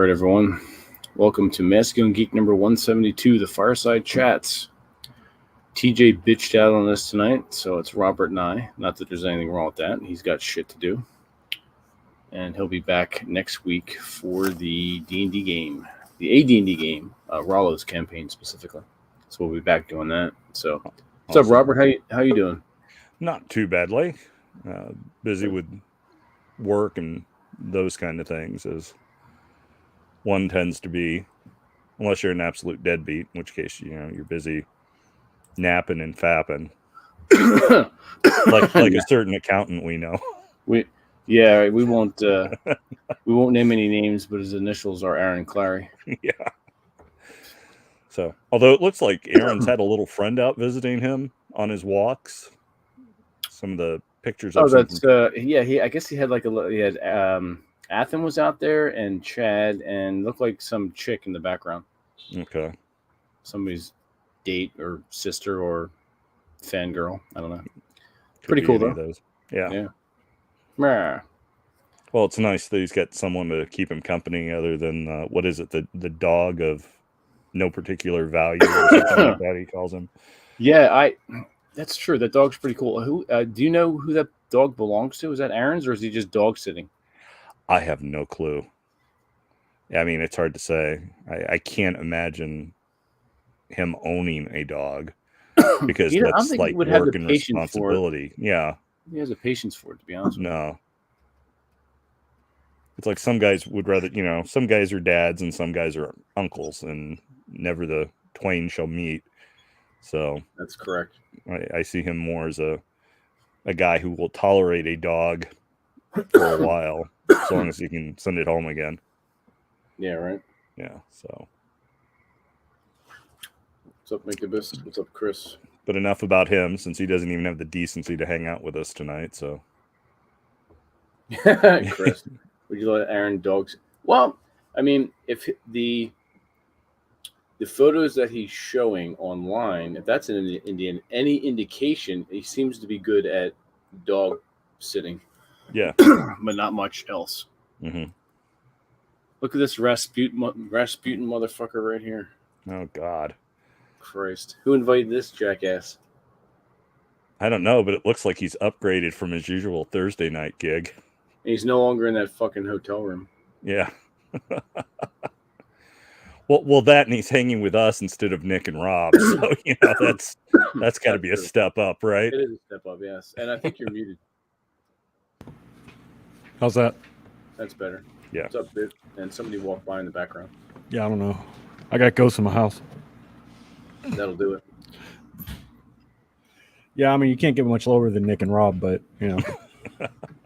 All right, everyone. Welcome to Masculine Geek number 172, the Fireside Chats. TJ bitched out on us tonight, so it's Robert and I. Not that there's anything wrong with that. He's got shit to do. And he'll be back next week for the D&D game. The AD&D game, Rollo's campaign specifically. So we'll be back doing that. So, what's up, Robert? How you doing? Not too badly. Busy with work and those kind of things, as one tends to be, unless you're an absolute deadbeat, in which case you're busy napping and fapping, like a certain accountant we know. We won't name any names, but his initials are Aaron Clary. Yeah. So, although it looks like Aaron's had a little friend out visiting him on his walks. Some of the pictures. I guess he had Athen was out there and Chad and looked like some chick in the background. Okay. Somebody's date or sister or fangirl. I don't know. Could Pretty cool though. Those. Yeah. Yeah. Well, it's nice that he's got someone to keep him company other than what is it? The dog of no particular value or something like that he calls him. Yeah, that's true. That dog's pretty cool. Who do you know who that dog belongs to? Is that Aaron's or is he just dog sitting? I have no clue. I mean, it's hard to say. I can't imagine him owning a dog because that's like work and responsibility. Yeah. He has a patience for it, to be honest with you. No. It's like some guys would rather, some guys are dads and some guys are uncles, and never the twain shall meet. So that's correct. I see him more as a guy who will tolerate a dog for a while, as long as he can send it home again. Yeah, right. Yeah, so. What's up, Incubus? What's up, Chris? But enough about him, since he doesn't even have the decency to hang out with us tonight, so. Chris, would you let Aaron dogs? Well, I mean, if the photos that he's showing online, if that's an Indian, any indication, he seems to be good at dog sitting. Yeah. But not much else. Mm-hmm. Look at this Rasputin motherfucker right here. Oh, God. Christ. Who invited this jackass? I don't know, but it looks like he's upgraded from his usual Thursday night gig. He's no longer in that fucking hotel room. Yeah. Well, that, and he's hanging with us instead of Nick and Rob. So, that's got to be a step up, right? It is a step up, yes. And I think you're muted. How's that? That's better. Yeah. What's up, dude? And somebody walked by in the background. Yeah, I don't know. I got ghosts in my house. That'll do it. Yeah, I mean, you can't get much lower than Nick and Rob, but,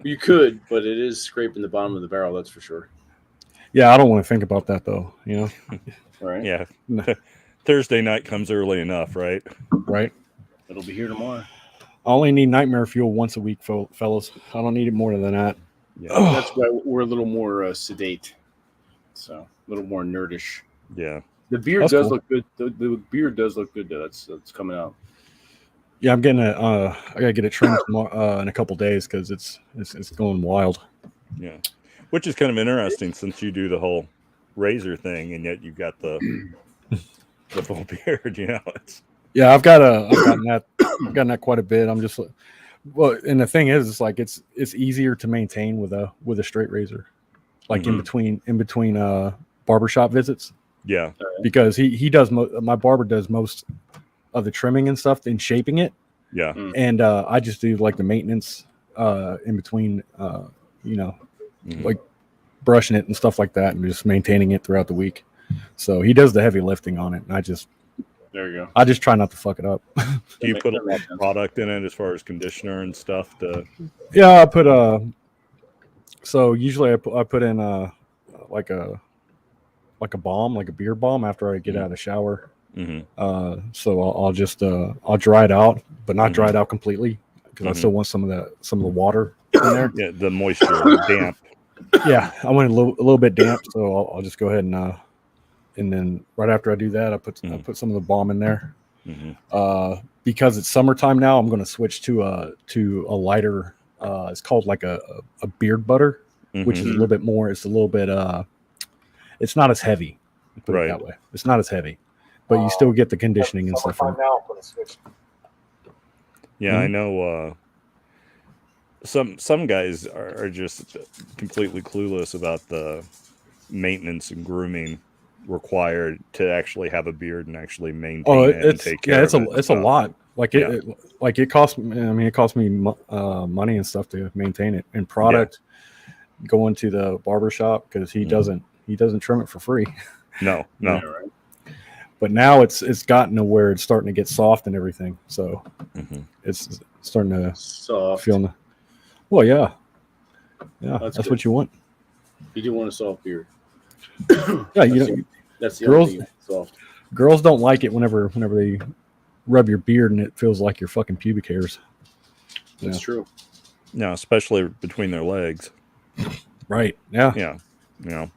You could, but it is scraping the bottom of the barrel, that's for sure. Yeah, I don't want to think about that, though, Right? Yeah. Thursday night comes early enough, right? Right. It'll be here tomorrow. I only need nightmare fuel once a week, fellas. I don't need it more than that. Yeah. That's why we're a little more sedate. So, a little more nerdish. Yeah. The beard look good. The beard does look good, though. That's coming out. Yeah, I'm getting I gotta get it trimmed in a couple days because it's going wild. Yeah, which is kind of interesting since you do the whole razor thing, and yet you've got the full beard. Yeah, I've gotten that quite a bit. I'm just and the thing is, it's like it's easier to maintain with a straight razor, like mm-hmm. in between barbershop visits. Yeah, because he does my barber does most of the trimming and stuff and shaping it. Yeah. And I just do like the maintenance in between, like brushing it and stuff like that and just maintaining it throughout the week. So he does the heavy lifting on it. And there you go. I just try not to fuck it up. Do you put a lot of product in it as far as conditioner and stuff? Yeah, I put so usually I put in like a balm, like a beard balm after I get out of the shower. Mm-hmm. So I'll just I'll dry it out, but not dry it out completely because I still want some of the water in there. Yeah, the moisture, damp. Yeah, I want it a little bit damp, so I'll just go ahead and then right after I do that, I put some of the balm in there. Mm-hmm. Because it's summertime now, I'm going to switch to a lighter. It's called like a beard butter, which is a little bit more. It's a little bit. it's not as heavy. Put it Right. that way. It's not as heavy, but you still get the conditioning and stuff from it. Now for the Switch. Yeah, I know. Some guys are just completely clueless about the maintenance and grooming required to actually have a beard and actually maintain it and take care of it. It's a lot. Like it costs. I mean, it costs me money and stuff to maintain it. And product, going to the barber shop because he doesn't trim it for free. No. Yeah, right. But now it's gotten to where it's starting to get soft and everything. So it's starting to Soft. feel. Well, yeah, That's that's good. what you want. You do want a soft beard. Yeah, you know, That's the Girls- only thing that's soft. girls don't like it whenever they rub your beard and it feels like your fucking pubic hairs. That's true. No, especially between their legs. Right. Yeah. Yeah, you know.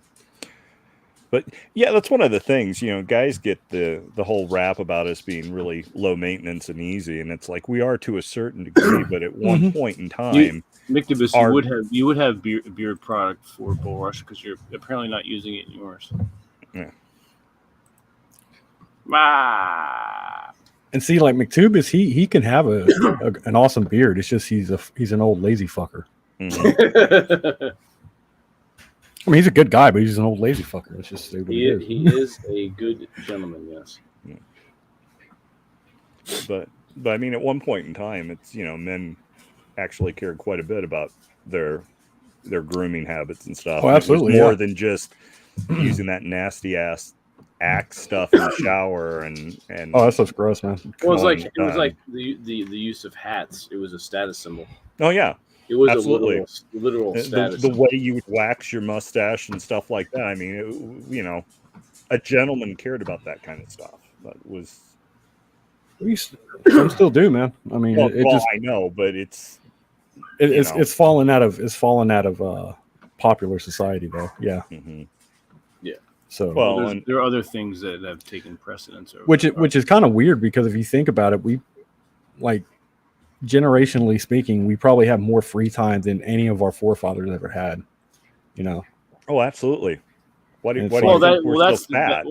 But yeah, that's one of the things, you know, guys get the whole rap about us being really low maintenance and easy, and it's like we are to a certain degree, but at one point in time, Mictobus, Our- you would have beard product for Bull Rush because you're apparently not using it in yours. Yeah. Ah. And see, like McTubis, he can have an awesome beard. It's just he's an old lazy fucker. mhm, I mean, he's a good guy, but he's an old lazy fucker. It's just what he it is. he is a good gentleman. Yes. but I mean, at one point in time, it's, you know, men actually cared quite a bit about their grooming habits and stuff. Oh, And it was absolutely, more yeah. than just using that nasty ass Axe stuff in the shower and Oh, that stuff's gross, man. Well, it was calling like it was time. like the use of hats. It was a status symbol. Oh yeah, It was Absolutely. a literal status. the way you would wax your mustache and stuff like that. I mean, you know, a gentleman cared about that kind of stuff. That was Some still do, man. I mean, well, it just I know, but it's it's fallen out of popular society, though. Yeah. mhm. So Well, there are other things that have taken precedence over. which is kind of weird because if you think about it, we like generationally speaking, we probably have more free time than any of our forefathers ever had. You know. Oh, absolutely. Why do you It's think like- we're so fat?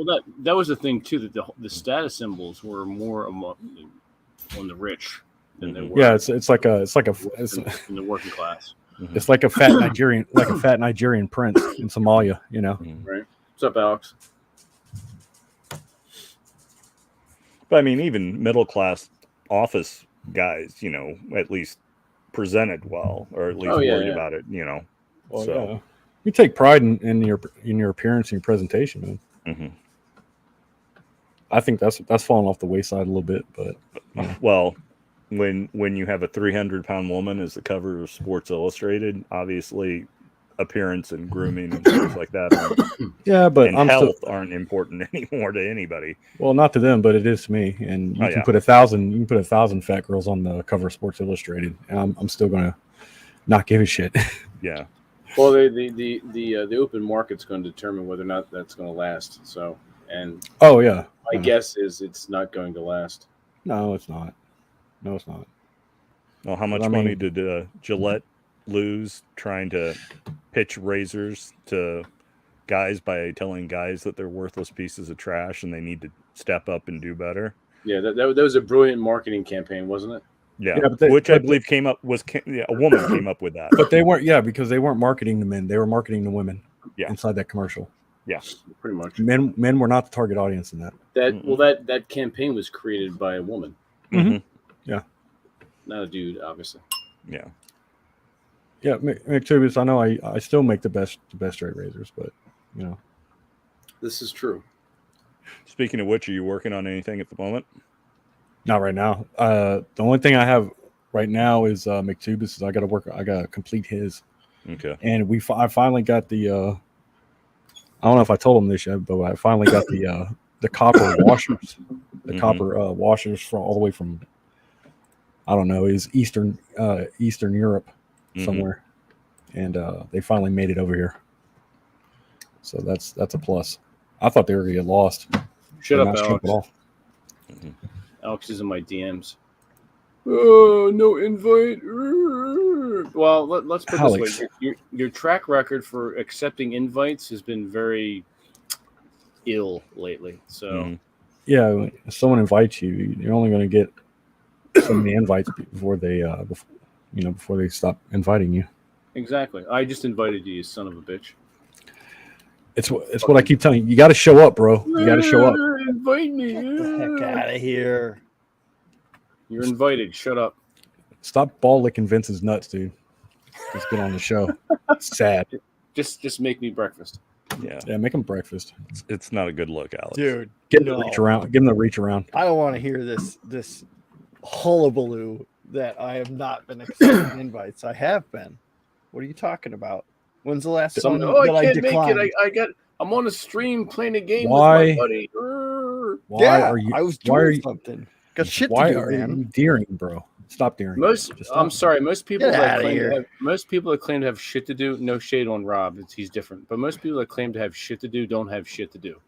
that was the thing too, that the status symbols were more on the rich than they were. Yeah, it's like a in the working class. it's like a fat Nigerian prince in Somalia. You know. Right. What's up, Alex? But I mean, even middle class office guys, you know, at least presented well, or at least worried about it, you know. Well, So, yeah. You take pride in your appearance and your presentation, man. mhm. I think that's fallen off the wayside a little bit, but Well, when you have a 300-pound woman as the cover of Sports Illustrated, obviously appearance and grooming and things like that yeah, but and I'm health still aren't important anymore to anybody. well, not to them, but it is to me. And you Oh, can yeah. put 1,000 fat girls on the cover of Sports Illustrated, and I'm still gonna not give a shit. Yeah. Well, the open market's going to determine whether or not that's going to last. So, and Oh yeah, my guess is it's not going to last. no, it's not. No, it's not. Well, how much I money mean- did Gillette lose trying to pitch razors to guys by telling guys that they're worthless pieces of trash and they need to step up and do better? Yeah, that was a brilliant marketing campaign, wasn't it? Yeah, Yeah, but which I believe came up a woman came up with that. But they weren't. Yeah, because they weren't marketing the men; they were marketing the women. Yeah. Inside that commercial, Pretty much. men were not the target audience in that. That campaign was created by a woman, Mhm. not a dude, obviously. Yeah. Yeah, McTubis, I know I still make the best straight razors, but you know. This is true. Speaking of which, are you working on anything at the moment? Not right now. The only thing I have right now is McTubis. Is I got to complete his, Okay. and I finally got the. I don't know if I told him this yet, but I finally got the copper washers, copper washers from all the way from. I don't know, is Eastern Europe somewhere, and they finally made it over here. So that's a plus. I thought they were gonna get lost. Shut They're up, not Alex. stripped off. Alex is in my DMs. Oh, no invite. Well, let's put it Alex. this way: your track record for accepting invites has been very ill lately. So Mhm. Yeah, if someone invites you, you're only going to get so many invites before they, before they stop inviting you. exactly. I just invited you, you son of a bitch. It's what I keep telling you. You got to show up, bro. You got to show up. Invite me. Get the heck out of here. You're invited. Shut up. Stop ball licking Vince's nuts, dude. Just get on the show. It's sad. Just make me breakfast. Yeah, Yeah, make him breakfast. it's not a good look, Alex. Dude, Get him the reach around. Give him the reach around. I don't want to hear this hullabaloo that I have not been accepting invites. I have been. What are you talking about? When's the last one Oh, that I I can't make declined? it. I'm on a stream playing a game Why? with my buddy. Urgh. Why are you? I was why are doing you? something. Got shit Why to do, are man. you deering, bro? Stop deering. Most Just stop. I'm sorry, most people Get that outta claim here. to have, most people that claim to have shit to do, no shade on Rob, he's different. But most people that claim to have shit to do don't have shit to do.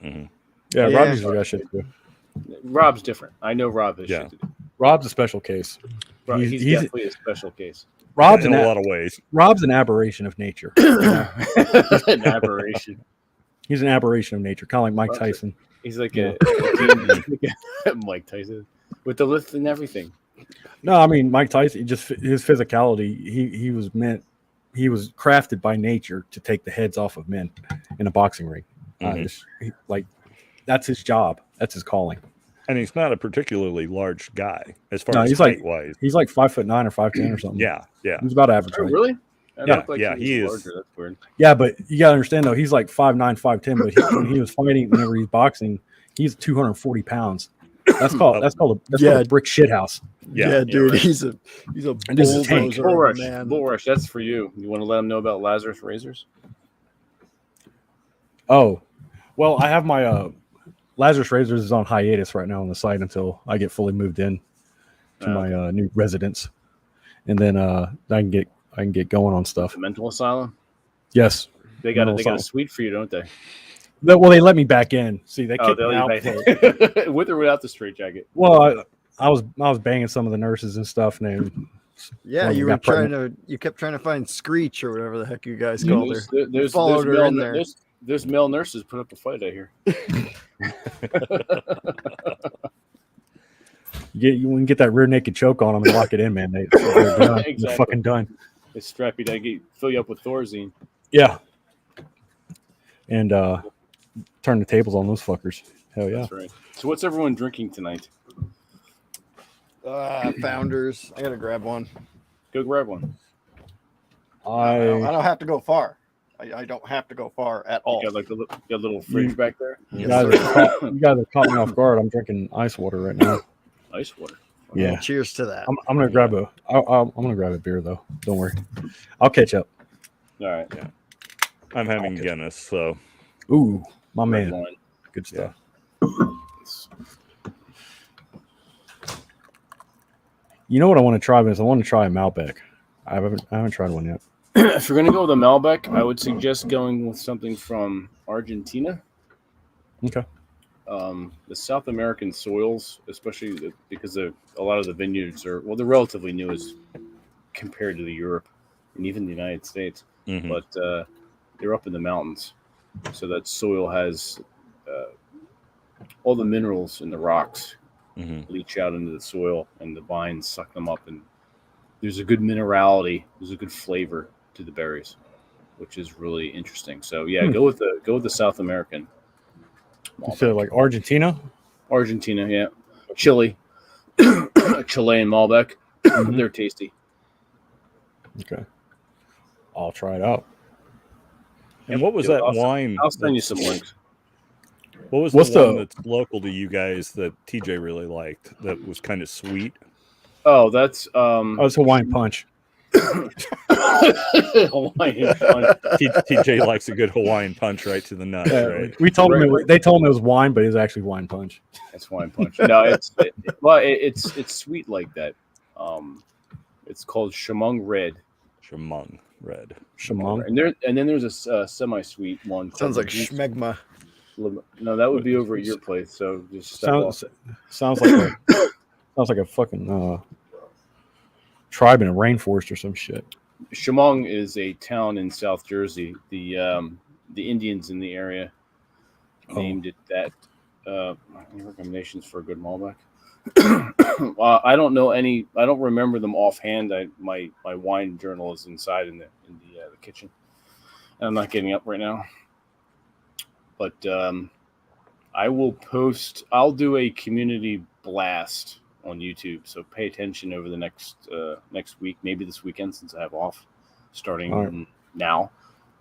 Mhm. Yeah, Yeah. Robbie's got shit to do. Rob's different. I know Rob has Yeah. shit to do. Rob's a special case. He's definitely a special case. Rob's In an a lot of ways. Rob's an aberration of nature. An aberration. He's an aberration of nature, kind of like Mike Rob's Tyson. He's like Yeah. Mike Tyson with the lift and everything. No, I mean Mike Tyson. Just his physicality. He was crafted by nature to take the heads off of men in a boxing ring. Mhm. That's his job. That's his calling. And he's not a particularly large guy as far No, as he's like- height wise. He's like 5'9" or 5'10" or something. Yeah. he's about average. Oh, height. really? I Yeah, looked like yeah, he he was is. larger. That's weird. Yeah, but you gotta understand though, he's like 5'9", 5'10", but when he was fighting, whenever he's boxing, he's 240 pounds. That's called called a brick shit house. Yeah. dude, right. he's a And this is Tank. bulldozer Bull of a Rush. man. Bull Rush. That's for you. You want to let them know about Lazarus Razors? Oh, well, I have my Lazarus Razors is on hiatus right now on the site until I get fully moved in to my new residence, and then I can get going on stuff. The mental asylum. Yes, They got Mental a asylum. suite for you, don't they? Well, they let me back in. See, they kicked they'll me out. let you back- with or without the straitjacket. Well, I was banging some of the nurses and stuff, and they, Yeah, Well, you you were got pregnant. you kept trying to find Screech or whatever the heck you guys called her. There's Followed her male, in there. there's male nurses put up a fight. I hear. you can get that rear naked choke on them and lock it in, man. They're done. They're Exactly. fucking done. They strap you down, fill you up with Thorazine. Yeah, and turn the tables on those fuckers. Hell yeah. That's right. So what's everyone drinking tonight? Founders. I gotta grab one. Go grab one. I don't have to go far. I don't have to go far at all. You got a little fridge back there. You guys are caught me off guard. I'm drinking ice water right now. Ice water. Yeah, Cheers to that. I'm gonna grab I'm gonna grab a beer though. Don't worry, I'll catch up. All right. I'm having Guinness, so Ooh, my Red man, wine. good stuff. You know what I want to try is I want to try a Malbec. I haven't tried one yet. If you're gonna go with a Malbec, I would suggest going with something from Argentina. Okay. The South American soils, especially because a lot of the vineyards they're relatively new as compared to the Europe and even the United States, mhm. but they're up in the mountains, so that soil has all the minerals in the rocks Mhm. leach out into the soil, and the vines suck them up, and there's a good minerality, there's a good flavor to the berries, which is really interesting. So yeah, go with the South American. You said like Argentina. Argentina, yeah. Chile, Chilean Malbec. They're tasty. Okay. I'll try it out. And what was Dude, that wine? I'll send you some links. What was What's the one the- that's local to you guys that TJ really liked that was kind of sweet? Oh, that's Oh, it's Hawaiian Punch. Hawaiian Punch. TJ likes a good Hawaiian punch right to the nuts, right? We told them they told him it was wine, but it was actually Hawaiian Punch. That's Hawaiian Punch. No, it's sweet like that. It's called Shamong Red. Shamong Red. Shamong. And then there's a semi-sweet one. called Sounds like Goose- schmegma. No, that would be over at your place. So just step off. Sounds like a fucking tribe in a rainforest or some shit. Shamong is a town in South Jersey. The Indians in the area named it that. Any recommendations for a good Malbec? I don't know any. I don't remember them offhand. My wine journal is inside in the kitchen, and I'm not getting up right now. But I will post. I'll do a community blast on YouTube. So pay attention over the next week, maybe this weekend since I have off, starting now.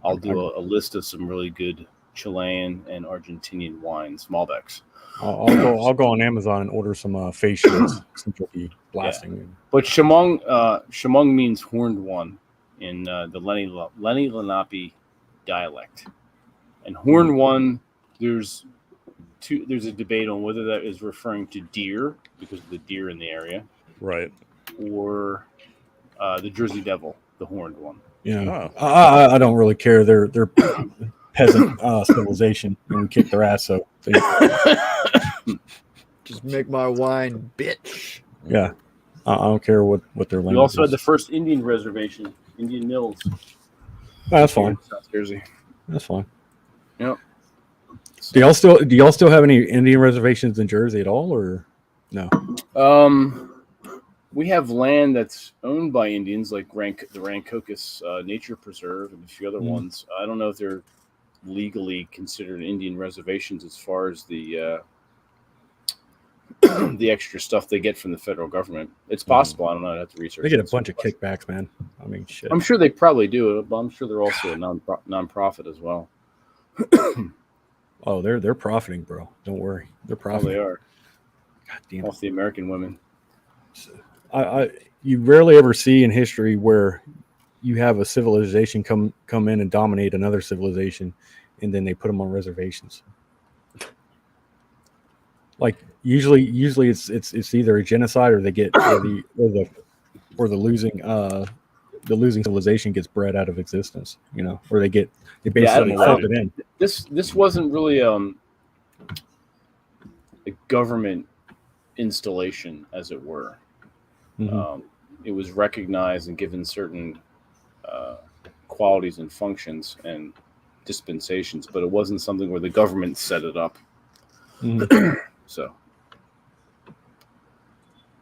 I'll do a list of some really good Chilean and Argentinian wines, Malbecs. I'll go on Amazon and order some face shields since you'll be blasting. Yeah. But Shamong means horned one in the Lenni Lenape dialect, and horned one. There's a debate on whether that is referring to deer because of the deer in the area, right, or the Jersey Devil, the horned one. Yeah, I don't really care. They're peasant civilization, and we kick their ass. So just make my wine, bitch. Yeah, I don't care what their language. We also is. had the first Indian reservation, Indian Mills. That's fine. South Jersey. That's fine. Yep. Do y'all still have any Indian reservations in Jersey at all, or no? We have land that's owned by Indians, like the Rancocas Nature Preserve and a few other ones. I don't know if they're legally considered Indian reservations as far as the extra stuff they get from the federal government. It's possible. I don't know. I have to research. They get a bunch of kickbacks, man. I mean, shit. I'm sure they probably do, but I'm sure they're also a non-profit as well. Oh, they're profiting, bro. Don't worry, they're profiting. They are. God damn. Off the American women. You rarely ever see in history where you have a civilization come in and dominate another civilization, and then they put them on reservations. Like usually it's either a genocide or they get the losing civilization gets bred out of existence, or they basically folded in. This wasn't really a government installation, as it were. Mm-hmm. It was recognized and given certain qualities and functions and dispensations, but it wasn't something where the government set it up. Mm-hmm. So,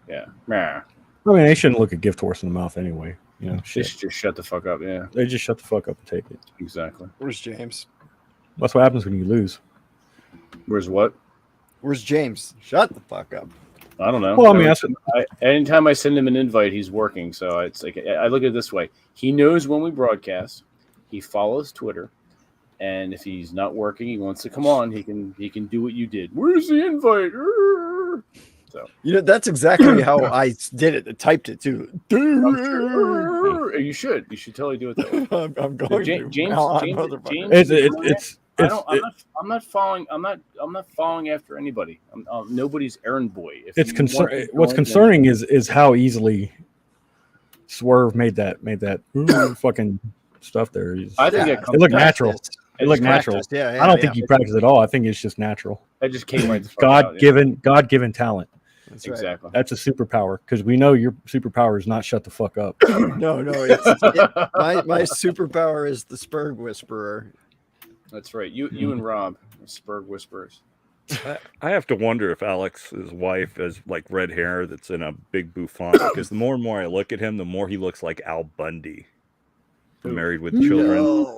yeah. I mean, they shouldn't look a gift horse in the mouth anyway. Just shut the fuck up. Yeah, they just shut the fuck up and take it. Exactly. Where's James? That's what happens when you lose. Where's what? Where's James? Shut the fuck up. I don't know. Well, I mean, anytime I send him an invite, he's working. So it's like I look at it this way: he knows when we broadcast. He follows Twitter, and if he's not working, he wants to come on. He can do what you did. Where's the invite? So that's exactly how I did it. I typed it too. You should totally do it that way. I'm going James. I'm not following after anybody. I'm nobody's errand boy. What's concerning is how easily Swerve made that fucking stuff there. I think it looked natural. It looked natural. Yeah, I don't think he practiced at all. I think it's just natural. That just came right. God-given talent. That's exactly. Right. That's a superpower because we know your superpower is not shut the fuck up. No. My superpower is the Spurg Whisperer. That's right. You and Rob are Spurg Whisperers. I have to wonder if Alex's wife has like red hair that's in a big bouffant because the more and more I look at him, the more he looks like Al Bundy from Married with Children.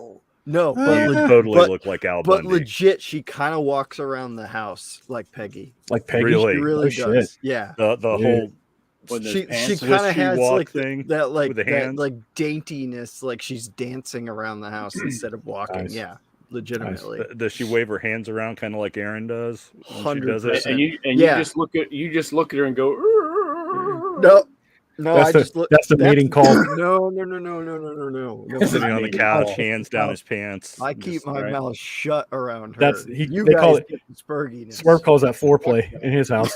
No, but totally look like Al Bundy. But legit, she kind of walks around the house like Peggy. Like Peggy? Really? She really does. Shit. Yeah. The whole she kind of has like thing that like with the hands. That like daintiness, like she's dancing around the house instead of walking. Nice. Yeah, legitimately. Nice. Does she wave her hands around kind of like Aaron does? 100%. And you just look at her and go. No, that's the meeting call. No. Sitting on the couch, hands down his pants. I keep my mouth shut around her. They call it Spurginess. Swerve calls that foreplay in his house.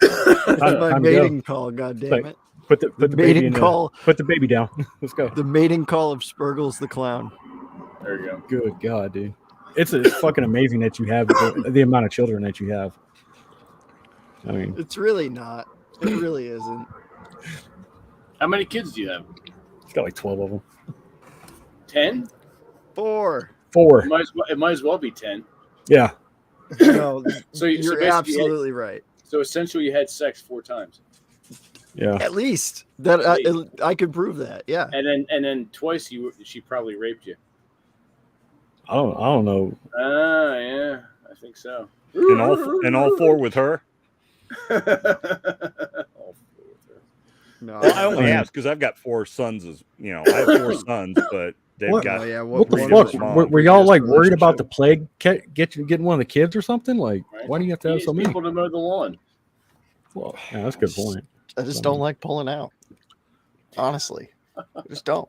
That's my mating call. God damn it! Put the mating call. Put the baby down. Let's go. The mating call of Spurgles the clown. There you go. Good God, dude! It's fucking amazing that you have the amount of children that you have. I mean, it's really not. It really isn't. How many kids do you have? It's got like 12 of them. 10? 4. It might as well be 10. Yeah. No, So you're basically absolutely right. So essentially, you had sex 4 times. Yeah. At least that I could prove that. Yeah. And then twice she probably raped you. I don't know. Yeah, I think so. And all 4 with her. All 4 with her. No. Well, I only ask because I've got 4 sons. I have 4 sons, but they've What? got. What the three fuck? different moms. Were y'all like worried Relationship. about the plague getting one of the kids or something? Like, Right? why do you have to have so many? People to mow the lawn. Well, yeah, that's a good point. I just don't like pulling out. Honestly, I just don't.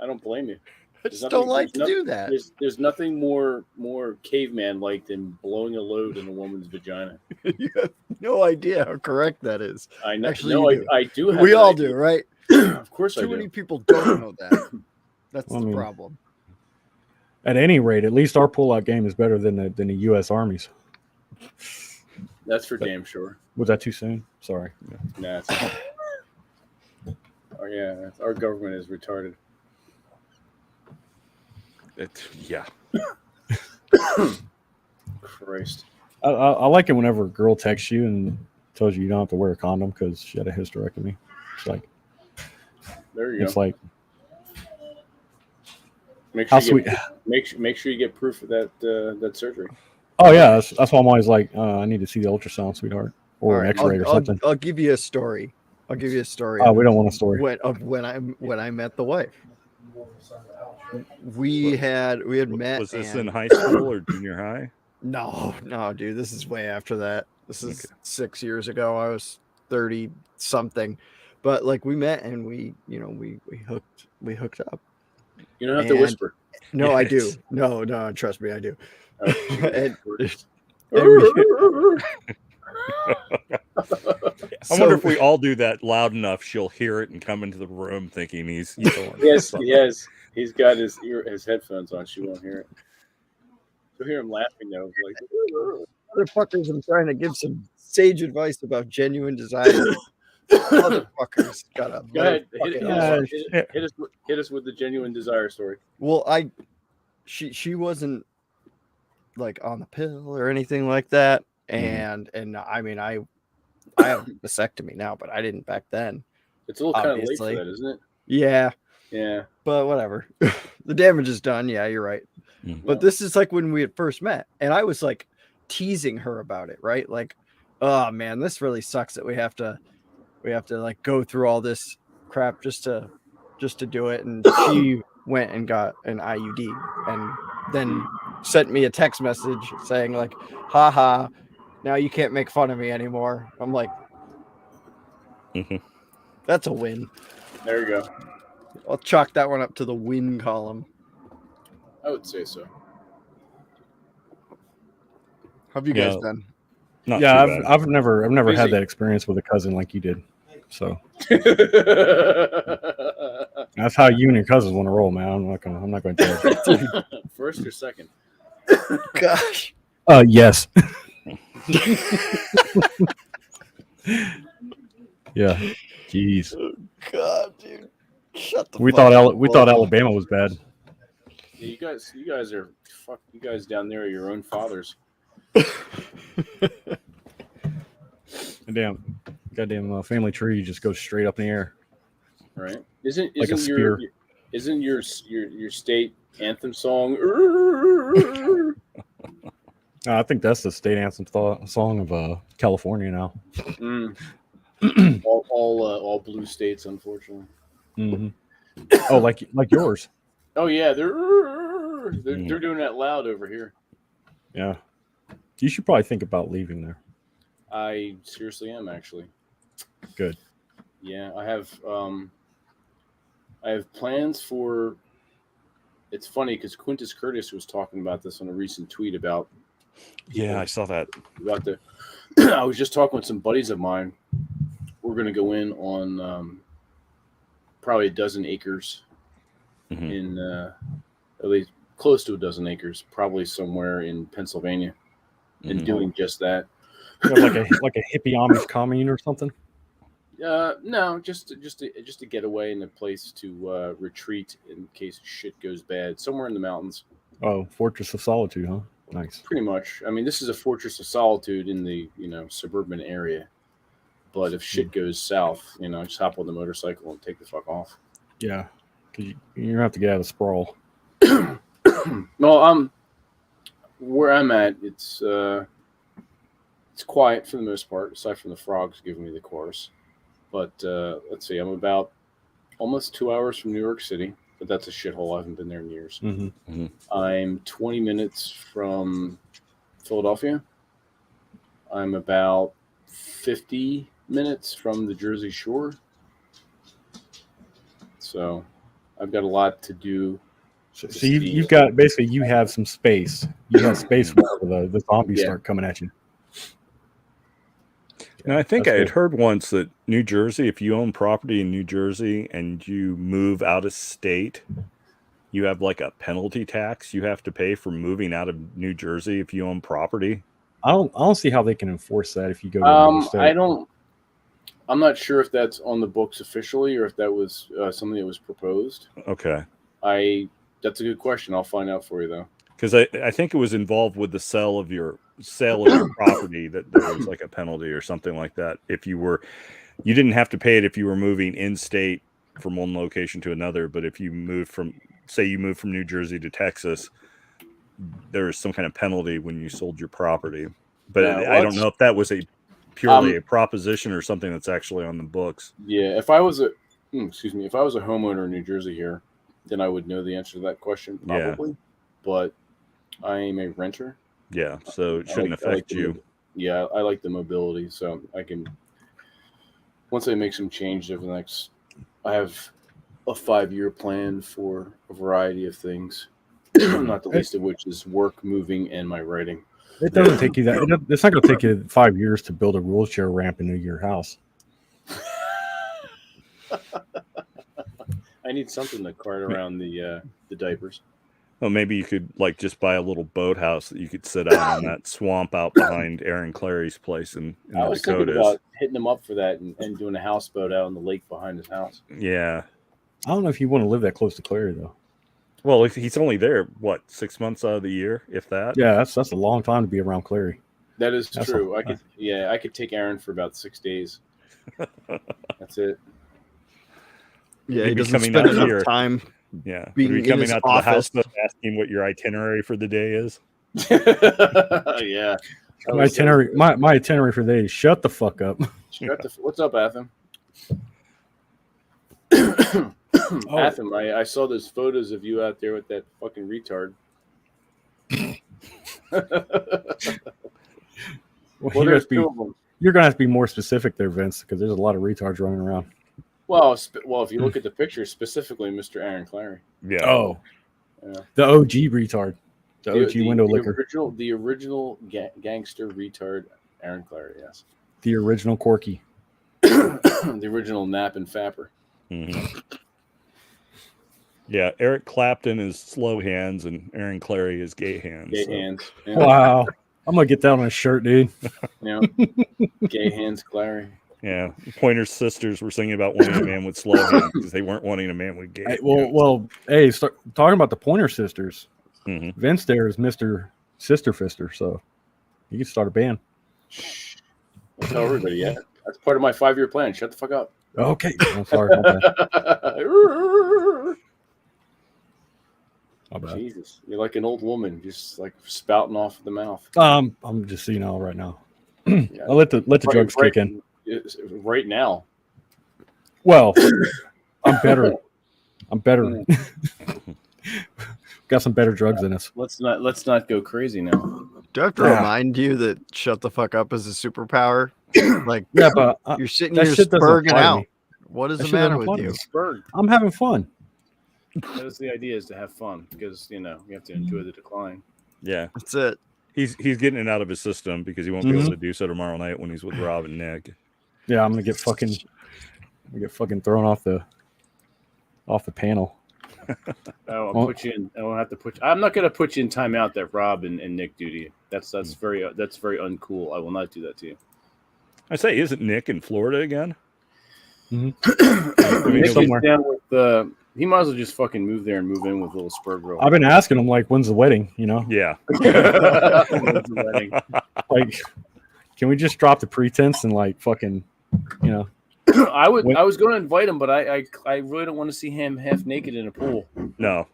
I don't blame you. I just don't like to do that. There's nothing more caveman like than blowing a load in a woman's vagina. You have no idea how correct that is. I know. Actually, no, you do. I do. Have We an all idea. do, right? Of course, I Too do. many people don't know that. That's I the mean, problem. At any rate, at least our pullout game is better than the U.S. Army's. That's for damn sure. Was that too soon? Sorry. Nah, it's not. Oh yeah, our government is retarded. Yeah. Christ. I like it whenever a girl texts you and tells you don't have to wear a condom because she had a hysterectomy. It's like, There you it's go. like, Make how sure you sweet. get, make sure you get proof of that surgery. Oh yeah, that's why I'm always like, I need to see the ultrasound, sweetheart, or All an right, X-ray or something. I'll give you a story. I'll give you a story. Oh, we don't want a story. When I met the wife. We had met. Was this in high school or junior high? No, dude. This is way after that. This is 6 years ago. I was 30 something, but like we met and we hooked up. You don't have to whisper. No, I do. Yes. No, trust me, I do. Oh, I wonder if we all do that loud enough, she'll hear it and come into the room thinking he's Yes. He's got his headphones on. She won't hear it. You'll hear him laughing though. Like, Motherfuckers, I'm trying to give some sage advice about genuine desire. Motherfuckers got a go ahead. Yeah. Hit us with the genuine desire story. Well, she wasn't like on the pill or anything like that, and I mean I have a vasectomy now, but I didn't back then. It's a little kind of late for Obviously. that, isn't it? Yeah, Yeah. but whatever. The damage is done. Yeah, you're right. But this is like when we had first met, and I was like teasing her about it, right? Like, oh man, this really sucks that we have to like go through all this crap just to do it. And she went and got an IUD and then sent me a text message saying like, haha, now you can't make fun of me anymore. I'm like, that's a win. There you go. I'll chalk that one up to the win column. I would say so. How have you guys been? Not Yeah, too bad. I've never Busy. had that experience with a cousin like you did. So that's how you and your cousins want to roll, man. I'm not going to tell you. First or second? Gosh. Yes. Yeah. Jeez. God, dude. Shut the We fuck up. thought Alabama was bad. Yeah, you guys are fuck. You guys down there are your own fathers. Goddamn family tree just goes straight up in the air. Right? Like a Isn't spear. your state anthem song? I think that's the state anthem song of California now. all blue states, unfortunately. Mm-hmm. Oh, like yours. Oh yeah, they're doing that loud over here. Yeah. You should probably think about leaving there. I seriously am actually. Good. Yeah, I have plans for. It's funny because Quintus Curtis was talking about this on a recent tweet about. Yeah, I saw that. About the. I was just talking with some buddies of mine. We're going to go in on probably a dozen acres in at least close to a dozen acres, probably somewhere in Pennsylvania, and doing just that. Like a hippie Amish commune or something. No, just to get away and a place to retreat in case shit goes bad. Somewhere in the mountains. Oh, Fortress of Solitude, huh? Nice. Pretty much. I mean, this is a fortress of solitude in the suburban area. But if shit goes south, just hop on the motorcycle and take the fuck off. Yeah, because you're gonna have to get out of sprawl. No, where I'm at, it's quiet for the most part, aside from the frogs giving me the chorus. But let's see, I'm about almost 2 hours from New York City, but that's a shithole. I haven't been there in years. I'm 20 minutes from Philadelphia. I'm about 50 minutes from the Jersey Shore. So I've got a lot to do. So you've got basically you have some space. You have space whenever the zombies start coming at you. And I think I had heard once that New Jersey, if you own property in New Jersey and you move out of state, you have like a penalty tax you have to pay for moving out of New Jersey if you own property. I don't see how they can enforce that if you go to another state. I'm not sure if that's on the books officially or if that was something that was proposed. Okay. That's a good question. I'll find out for you though. Because I think it was involved with the sale of your property that there was like a penalty or something like that. If you didn't have to pay it if you were moving in state from one location to another, but if you moved from New Jersey to Texas, there was some kind of penalty when you sold your property. But I don't know if that was purely a proposition or something that's actually on the books. Yeah, if I was a homeowner in New Jersey here, then I would know the answer to that question probably. Yeah. But I am a renter. Yeah, so it shouldn't affect you. Yeah, I like the mobility, so I can. Once I make some change over the next, I have a 5-year plan for a variety of things, not the least of which is work, moving, and my writing. It doesn't take you that. It's not going to take you 5 years to build a wheelchair ramp into your house. I need something to cart around the diapers. Well, maybe you could just buy a little boathouse that you could sit out on that swamp out behind Aaron Clary's place in the Dakotas. I was thinking about hitting him up for that and doing a houseboat out on the lake behind his house. Yeah. I don't know if you want to live that close to Clary though. Well, he's only there 6 months out of the year, if that. Yeah, that's a long time to be around Clary. That is true. I could take Aaron for about 6 days. That's it. Yeah, he doesn't spend enough time. Yeah, being coming out to the house asking what your itinerary for the day is. Yeah, my itinerary for the day is shut the fuck up. What's up, Atham? Atham, I saw those photos of you out there with that fucking retard. Well, you're gonna have to be more specific there, Vince, because there's a lot of retards running around. Well, if you look at the picture, specifically Mr. Aaron Clary. Yeah. Oh. Yeah. The OG retard. The OG window licker. The original gangster retard, Aaron Clary, yes. The original Corky. The original Nap and Fapper. Mm-hmm. Yeah, Eric Clapton is slow hands and Aaron Clary is gay hands. Gay hands. Yeah. Wow. I'm going to get that on a shirt, dude. Yeah. Gay hands Clary. Yeah, Pointer's sisters were singing about wanting a man with slow hands because they weren't wanting a man with gay hands. Hey, start talking about the Pointer sisters. Mm-hmm. Vince there is Mr. Sister Fister, so you can start a band. Shh. I'll tell everybody, yeah. That's part of my 5-year plan. Shut the fuck up. Okay. I'm sorry. My bad. Jesus. You're like an old woman, just like spouting off the mouth. I'm just senile right now. Yeah. I'll let the drugs kick in. Right now. Well, I'm better. Got some better drugs in us. Let's not go crazy now. Do I have to remind you that shut the fuck up is a superpower? Like, yeah, but you're sitting here spurging out. What is the matter with you? I'm having fun. That's the idea, is to have fun, because you have to enjoy the decline. Yeah, that's it. He's getting it out of his system because he won't be able to do so tomorrow night when he's with Rob and Nick. Yeah, I'm gonna get fucking thrown off the panel. I'll put you in. I'm not gonna put you in timeout that Rob and Nick do to you. That's very uncool. I will not do that to you. I say, isn't Nick in Florida again? Mhm. I mean, Nick somewhere. is down with he might as well just fucking move there and move in with little Spur Grill. I've been asking him like, when's the wedding? You know, yeah. When's the wedding? like, can we just drop the pretense and like fucking, you know? I was going to invite him, but I really don't want to see him half naked in a pool. No.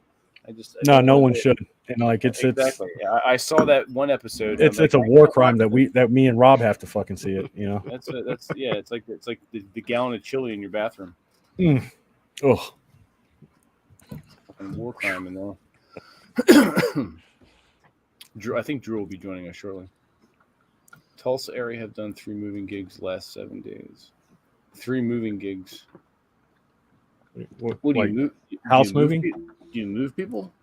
No one should. And like exactly. Yeah, I saw that one episode. It's I'm a war crime that me and Rob have to fucking see it. You know. That's yeah. It's like the gallon of chili in your bathroom. Oh. And war crime and all. Drew, I think Drew will be joining us shortly. Tulsa area have done 3 moving gigs last 7 days. 3 moving gigs. What do like you move? house moving? Do you move people?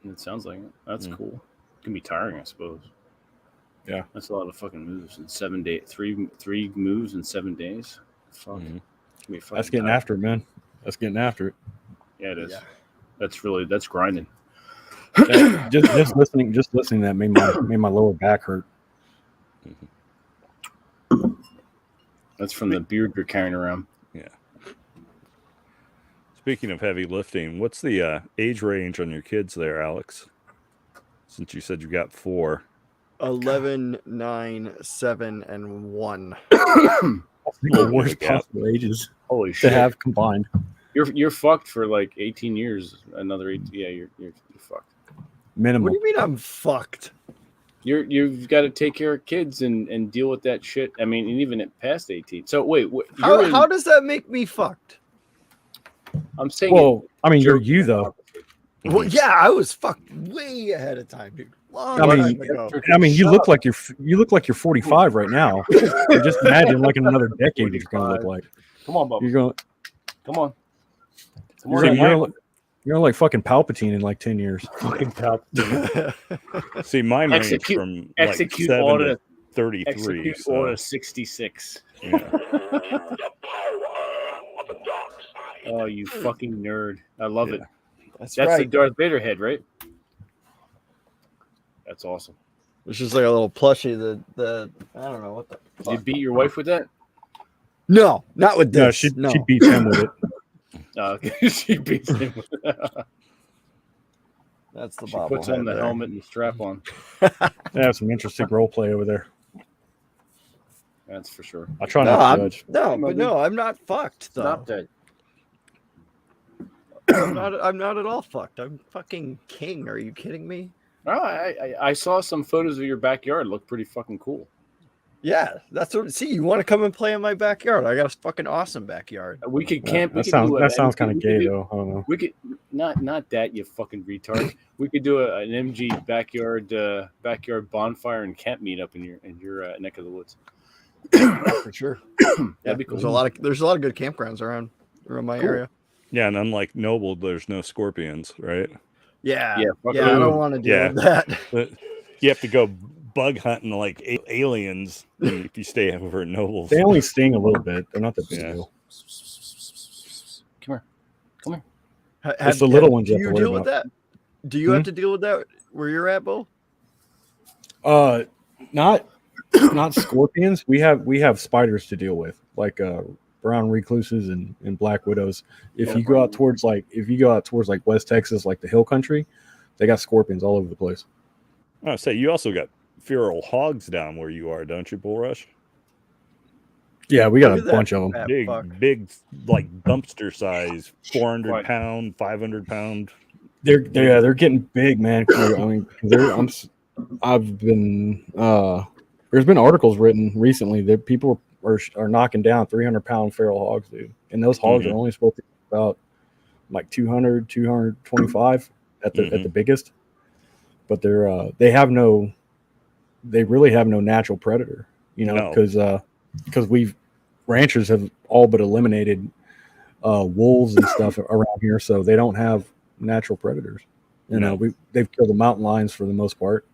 It sounds like it. That's cool. It can be tiring, I suppose. Yeah, that's a lot of fucking moves in 7 days. Three moves in 7 days. Fuck. That's getting after it, man. That's getting after it. Yeah, it is. Yeah. That's grinding. just listening that made my lower back hurt. That's from the beard you're carrying around. Yeah. Speaking of heavy lifting, what's the age range on your kids there, Alex? Since you said you got 4. 11, 9, 7, and 1. The worst possible ages. Holy shit. To have combined. You're fucked for like 18 years. Another 18. Yeah, you're fucked. Minimum. What do you mean I'm fucked? You've got to take care of kids and deal with that shit. I mean, and even at past 18. So wait, how does that make me fucked? I'm saying. Well, I mean, you're you though. Well, yeah, I was fucked way ahead of time, dude. I mean, you look like you're 45 right now. Just imagine like in another decade what you're gonna look like. Come on, Bubba. You're going. Come on. You're like fucking Palpatine in like 10 years. Fucking Palpatine. See, mine range from like 7 to 33. Execute order 66. Yeah. Oh, you fucking nerd! I love it. That's right. The right. Darth Vader head, right? That's awesome. It's just like a little plushie. The I don't know what the. Did you beat your wife with that? No, not with this. She beats him with it. She beats him with it. That's the she bobblehead. Puts on the there. helmet and the strap on. They have some interesting role play over there. That's for sure. I try not to judge. No, I'm not fucked though. Stop that. I'm not at all fucked. I'm fucking king. Are you kidding me? Oh, I saw some photos of your backyard. Look pretty fucking cool. Yeah, that's what. See, you want to come and play in my backyard? I got a fucking awesome backyard. We could camp. That sounds kind of gay though. I don't know. We could not that, you fucking retard. We could do an MG backyard bonfire and camp meetup in your neck of the woods. For sure. That'd be cool. There's a lot of good campgrounds around my area. Yeah, and unlike Noble, there's no scorpions, right? Yeah. I Yeah. don't want to deal with that. But you have to go bug hunting like aliens if you stay over at Noble's. They only sting a little bit. They're not that big deal. Come here. It's the little ones do you have you to worry deal with about. that? Do you have to deal with that where you're at, Bo? Not scorpions. We have spiders to deal with, like brown recluses and black widows. If you go out towards like West Texas, like the hill country, they got scorpions all over the place. I say you also got feral hogs down where you are, don't you, Bullrush? Yeah, we got a bunch of them. Big, like dumpster size, 400 pound, 500 pound. They're getting big, man. I mean, there's been articles written recently that people are knocking down 300-pound feral hogs, dude. And those hogs are only supposed to be about like 200, 225 at the biggest. But they really have no natural predator, because ranchers have all but eliminated wolves and stuff around here, so they don't have natural predators. They've killed the mountain lions for the most part.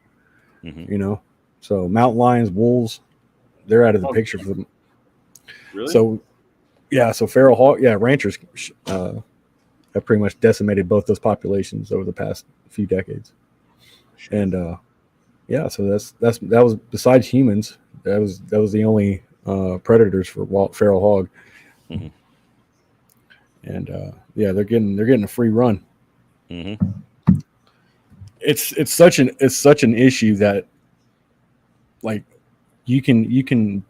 So mountain lions, wolves, they're out of the picture for them. Really? So feral hog, ranchers have pretty much decimated both those populations over the past few decades. And so that was besides humans, That was the only predators for feral hog. Mhm. And yeah, they're getting a free run. Mm-hmm. It's such an issue that like you can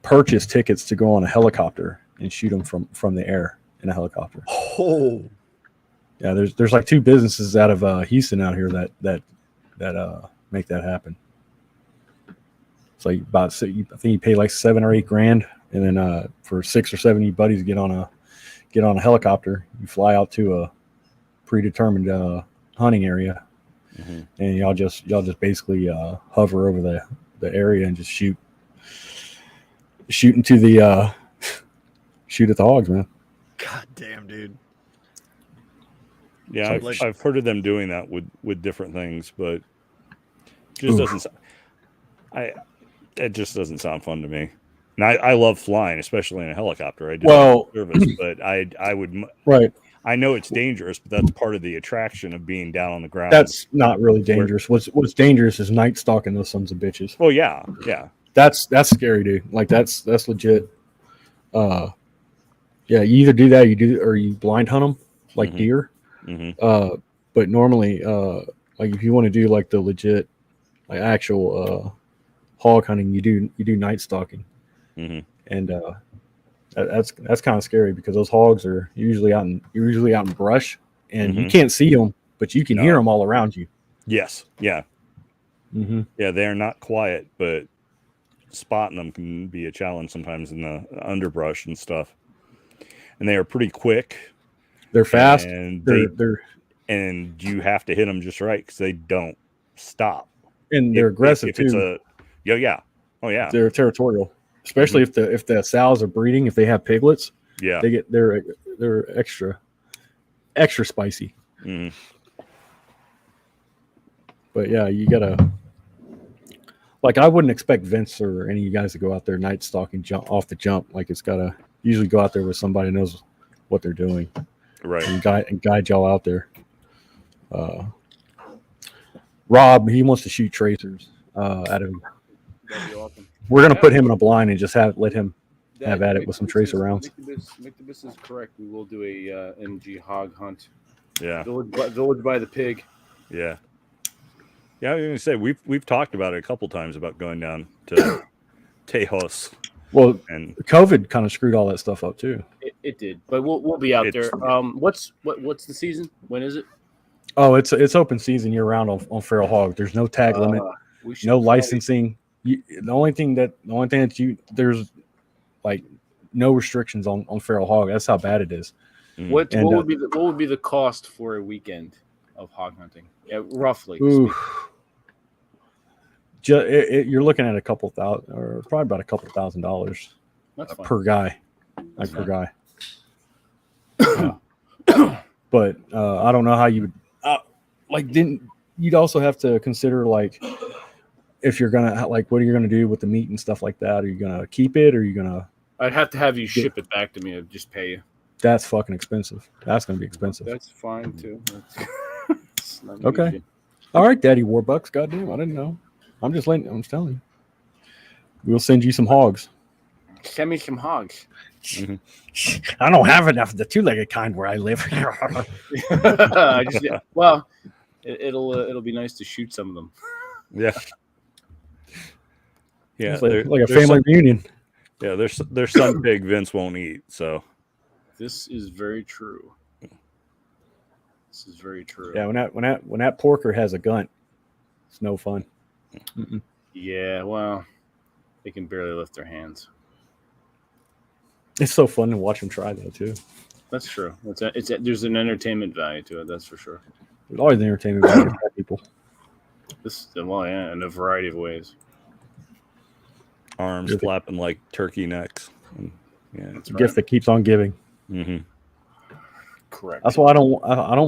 purchase tickets to go on a helicopter and shoot them from the air in a helicopter. Oh, yeah. There's like 2 businesses out of Houston out here that make that happen. So I think you pay like $7 or $8 grand, and then for 6 or 7 of you buddies get on a helicopter. You fly out to a predetermined hunting area, Mm-hmm. and y'all just basically hover over the area and just shoot into the shoot at the hogs, man. god damn, dude. Yeah, I've heard of them doing that with different things, but just doesn't. It just doesn't sound fun to me. And I love flying, especially in a helicopter. I do service, but I would right. I know it's dangerous, but that's part of the attraction of being down on the ground. That's not really dangerous. What's dangerous is night stalking those sons of bitches. Well, yeah. That's scary, dude. Like that's legit. Yeah, you either do that, or you blind hunt them like Mhm. deer. Mm-hmm. But normally, like if you want to do like the legit, like actual hog hunting, you do night stalking, Mm-hmm. and that's kind of scary because those hogs are usually out in brush, and you Mhm. can't see them, but you can hear No. them all around you. Yes. Yeah. Mm-hmm. Yeah. They are not quiet, but spotting them can be a challenge sometimes in the underbrush and stuff. And they are pretty quick. They're fast. And They're you have to hit them just right because they don't stop. and they're aggressive if too. It's oh yeah. They're territorial, especially if the sows are breeding. If they have piglets, Yeah. they're extra spicy. Mhm. But yeah, you gotta. Like, I wouldn't expect Vince or any of you guys to go out there night stalking off the jump. Like, it's gotta usually go out there with somebody who knows what they're doing, Right. and guide y'all out there. Rob, he wants to shoot tracers out of him. That'd be awesome. We're gonna put him in a blind and just let him That- have at it make with some the tracer business- rounds. Make the business correct. We will do a MG hog hunt. Yeah. Village by the pig. Yeah. Yeah, I was gonna say we've talked about it a couple times about going down to Tejas, Well, and COVID kind of screwed all that stuff up too. It did, but we'll be out It's- there. What's the season? When is it? Oh, it's open season year round on feral hog. There's no tag limit, We should no probably- licensing. The only thing that there's like no restrictions on feral hog. That's how bad it is. What And, would be the cost for a weekend of hog hunting? Yeah, roughly. Ooh. speaking. You're looking at a couple thousand, or probably about a couple $1,000s That's fine. per guy, That's per fine. guy. Yeah. But I don't know how you would you'd also have to consider like if you're gonna what are you gonna do with the meat and stuff like that? Are you gonna keep it, or are you gonna? I'd have to have you ship it back to me. I'd just pay you. That's fucking expensive. That's gonna be expensive. That's fine too. It's not Okay. easy. All right, Daddy Warbucks. Goddamn, I didn't know. I'm just telling you. We'll send you some hogs. Send me some hogs. I don't have enough of the 2-legged kind where I live. Well, it'll be nice to shoot some of them. yeah, yeah, It's like a there's family reunion. Yeah, there's some pig Vince won't eat. So This is very true. This is very true. Yeah, when that porker has a gun, it's no fun. Mm-mm. Yeah, well, they can barely lift their hands. It's so fun to watch them try though too. That's true. There's an entertainment value to it. That's for sure. There's always an entertainment value for people. In a variety of ways. arms Really? flapping like turkey necks. And, yeah, That's It's a right. gift that keeps on giving. mm-hmm. Correct. That's why I don't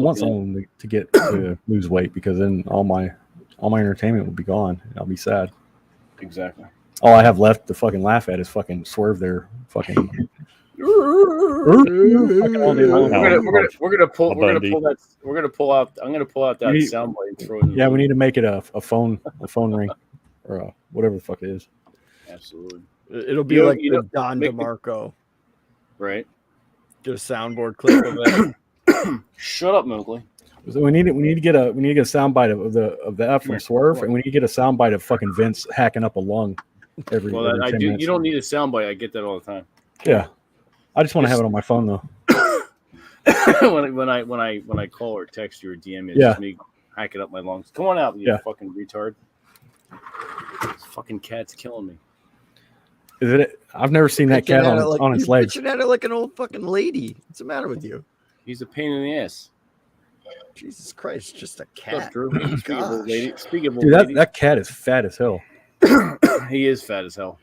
want someone to lose weight, because then all my entertainment will be gone. And I'll be sad. Exactly. All I have left to fucking laugh at is fucking Swerve there. Fucking. We're gonna pull out. I'm gonna pull out that We- soundbite and throw it in. Yeah, we need to make it a phone ring, or whatever the fuck it is. Absolutely. It'll be You know- like you the know, Don make the- DeMarco. Right. Get a soundboard clip of it. Shut up, Mowgli. So we need to get a soundbite of the F from Swerve, and we need to get a soundbite of fucking Vince hacking up a lung every. Well, every I 10 do. minutes. You don't need a soundbite. I get that all the time. Yeah, I just want to have it on my phone though. when I call or text you or DM you, it's Yeah. just me hacking up my lungs. Come on out, you Yeah. fucking retard. This fucking cat's killing me. Is it? I've never seen that cat on its legs. You're at it like an old fucking lady. What's the matter with you? He's a pain in the ass. Jesus Christ, just a What's up, cat. Drew? Speaking of old lady, Dude, that cat is fat as hell. he is fat as hell.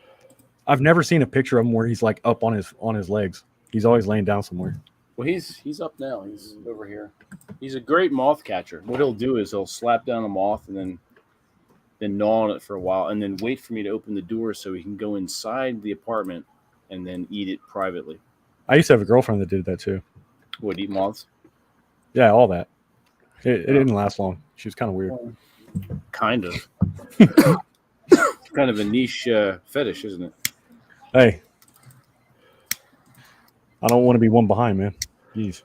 I've never seen a picture of him where he's like up on his legs. He's always laying down somewhere. Well, he's up now. He's over here. He's a great moth catcher. What he'll do is he'll slap down a moth and then gnaw on it for a while and then wait for me to open the door so he can go inside the apartment and then eat it privately. I used to have a girlfriend that did that too. Would eat moths? Yeah, all that. It didn't last long. She was kind of weird. Kind of. Kind of a niche fetish, isn't it? Hey, I don't want to be one behind, man. Jeez.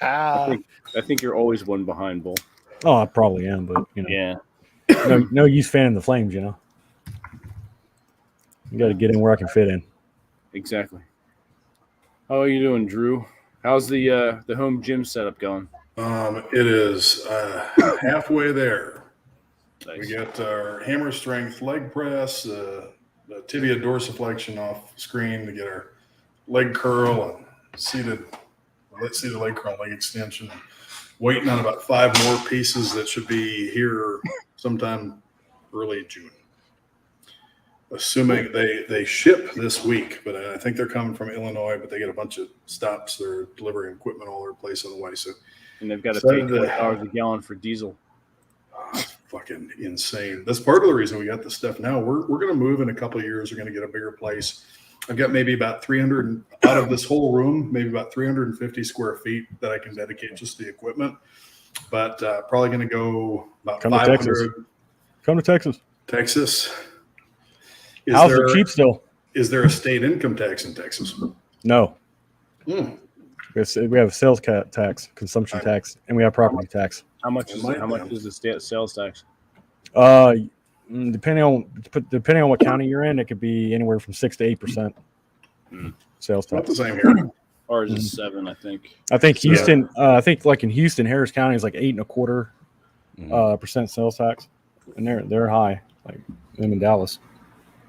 I think you're always one behind, Bull. Oh, I probably am, but you know, Yeah. no use fanning the flames. You know, you got to get in where I can fit in. Exactly. How are you doing, Drew? How's the home gym setup going? It is halfway there. Nice. We got our hammer strength leg press, the tibia dorsiflexion off screen to get our leg curl and seated leg curl, leg extension. Waiting on about 5 more pieces that should be here sometime early June. Assuming they ship this week, but I think they're coming from Illinois, but they get a bunch of stops. They're delivering equipment all over the place on the way. So And they've got to So pay the- $20 a gallon for diesel. it's fucking insane. That's part of the reason we got this stuff now. We're going to move in a couple of years. We're going to get a bigger place. I've got maybe about 300 out of this whole room, maybe about 350 square feet that I can dedicate just to the equipment. But probably going to go about Come to 500. Texas. Come to Texas. Texas. Houses are cheap still. Is there a state income tax in Texas? No, Hmm. we have sales tax, consumption tax, and we have property tax. How much is the sales tax? Depending on what county you're in, it could be anywhere from 6 to 8% sales Not the tax. same here. Ours is 7, I think. I think Houston. I think like in Houston, Harris County is like 8.25% percent sales tax, and they're high, like them in Dallas.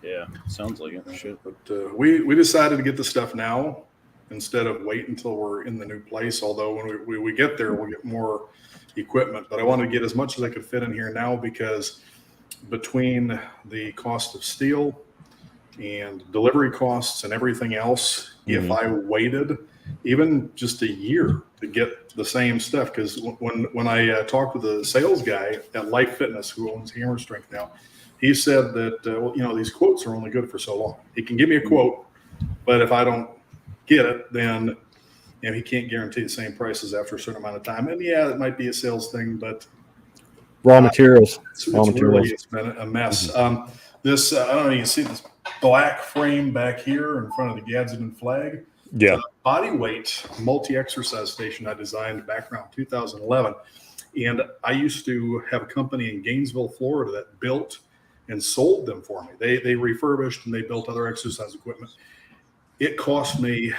Yeah, sounds like it. Shit. But we decided to get the stuff now instead of wait until we're in the new place. Although when we get there, we'll get more equipment. But I wanted to get as much as I could fit in here now because between the cost of steel and delivery costs and everything else, if I waited even just a year to get the same stuff, because when I talked with the sales guy at Life Fitness, who owns Hammer Strength now, he said that, these quotes are only good for so long. He can give me a quote, but if I don't get it, then he can't guarantee the same prices after a certain amount of time. And yeah, it might be a sales thing, but Raw materials. it's been a mess. This, I don't know, you can see this black frame back here in front of the Gadsden flag. Yeah. Body weight multi-exercise station I designed back around 2011. And I used to have a company in Gainesville, Florida that built and sold them for me. They refurbished and they built other exercise equipment. It cost me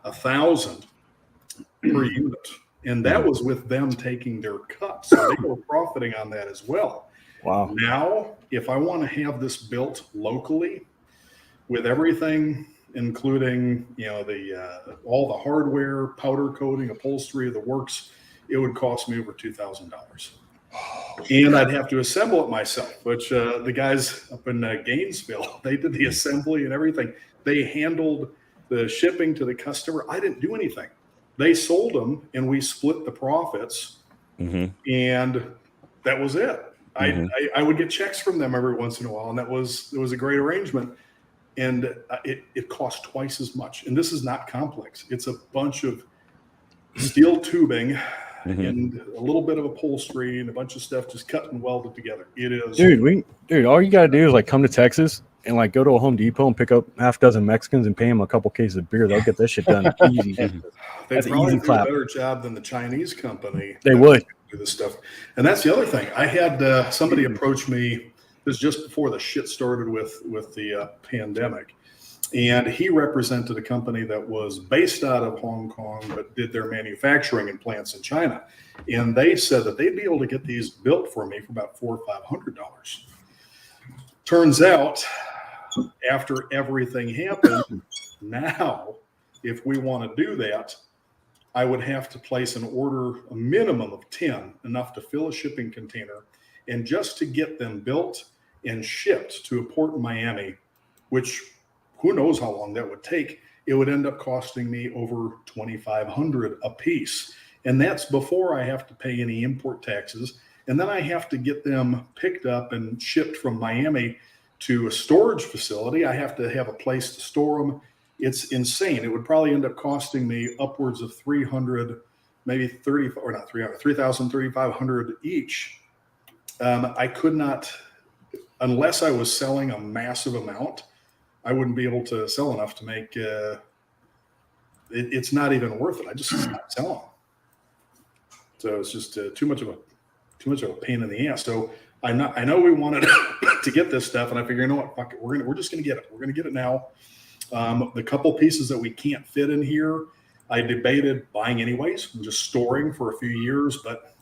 $1,000 per unit. And that was with them taking their cut. So they were profiting on that as well. Wow. Now, if I want to have this built locally with everything, including, all the hardware, powder coating, upholstery, the works, it would cost me over $2,000. And I'd have to assemble it myself, which the guys up in Gainesville, they did the assembly and everything. They handled the shipping to the customer. I didn't do anything. They sold them and we split the profits. And that was it. I would get checks from them every once in a while. And it was a great arrangement. And it cost twice as much. And this is not complex. It's a bunch of steel tubing and a little bit of upholstery and a bunch of stuff just cut and welded together. It is, Dude, all you gotta do is like come to Texas, and like go to a Home Depot and pick up half dozen Mexicans and pay them a couple cases of beer, they'll get this shit done easy. They That's an probably easy do clap. a better job than the Chinese company. They that would. do this stuff. And that's the other thing. I had somebody approach me. This was just before the shit started with the pandemic. And he represented a company that was based out of Hong Kong, but did their manufacturing in plants in China. And they said that they'd be able to get these built for me for about $400 or $500. Turns out, after everything happened, now, if we want to do that, I would have to place an order, a minimum of 10, enough to fill a shipping container. And just to get them built and shipped to a port in Miami, which who knows how long that would take, it would end up costing me over $2,500 a piece. And that's before I have to pay any import taxes. And then I have to get them picked up and shipped from Miami to a storage facility. I have to have a place to store them. It's insane. It would probably end up costing me upwards of 300, maybe 30, or not 300, 3,000, 3,500 each. I could not, unless I was selling a massive amount, I wouldn't be able to sell enough to make it's not even worth it. I just stopped selling. So it's just too much of a pain in the ass. So I know we wanted to get this stuff, and I figure, you know what, fuck it, we're just gonna get it. We're gonna get it now. The couple pieces that we can't fit in here, I debated buying anyways and just storing for a few years, but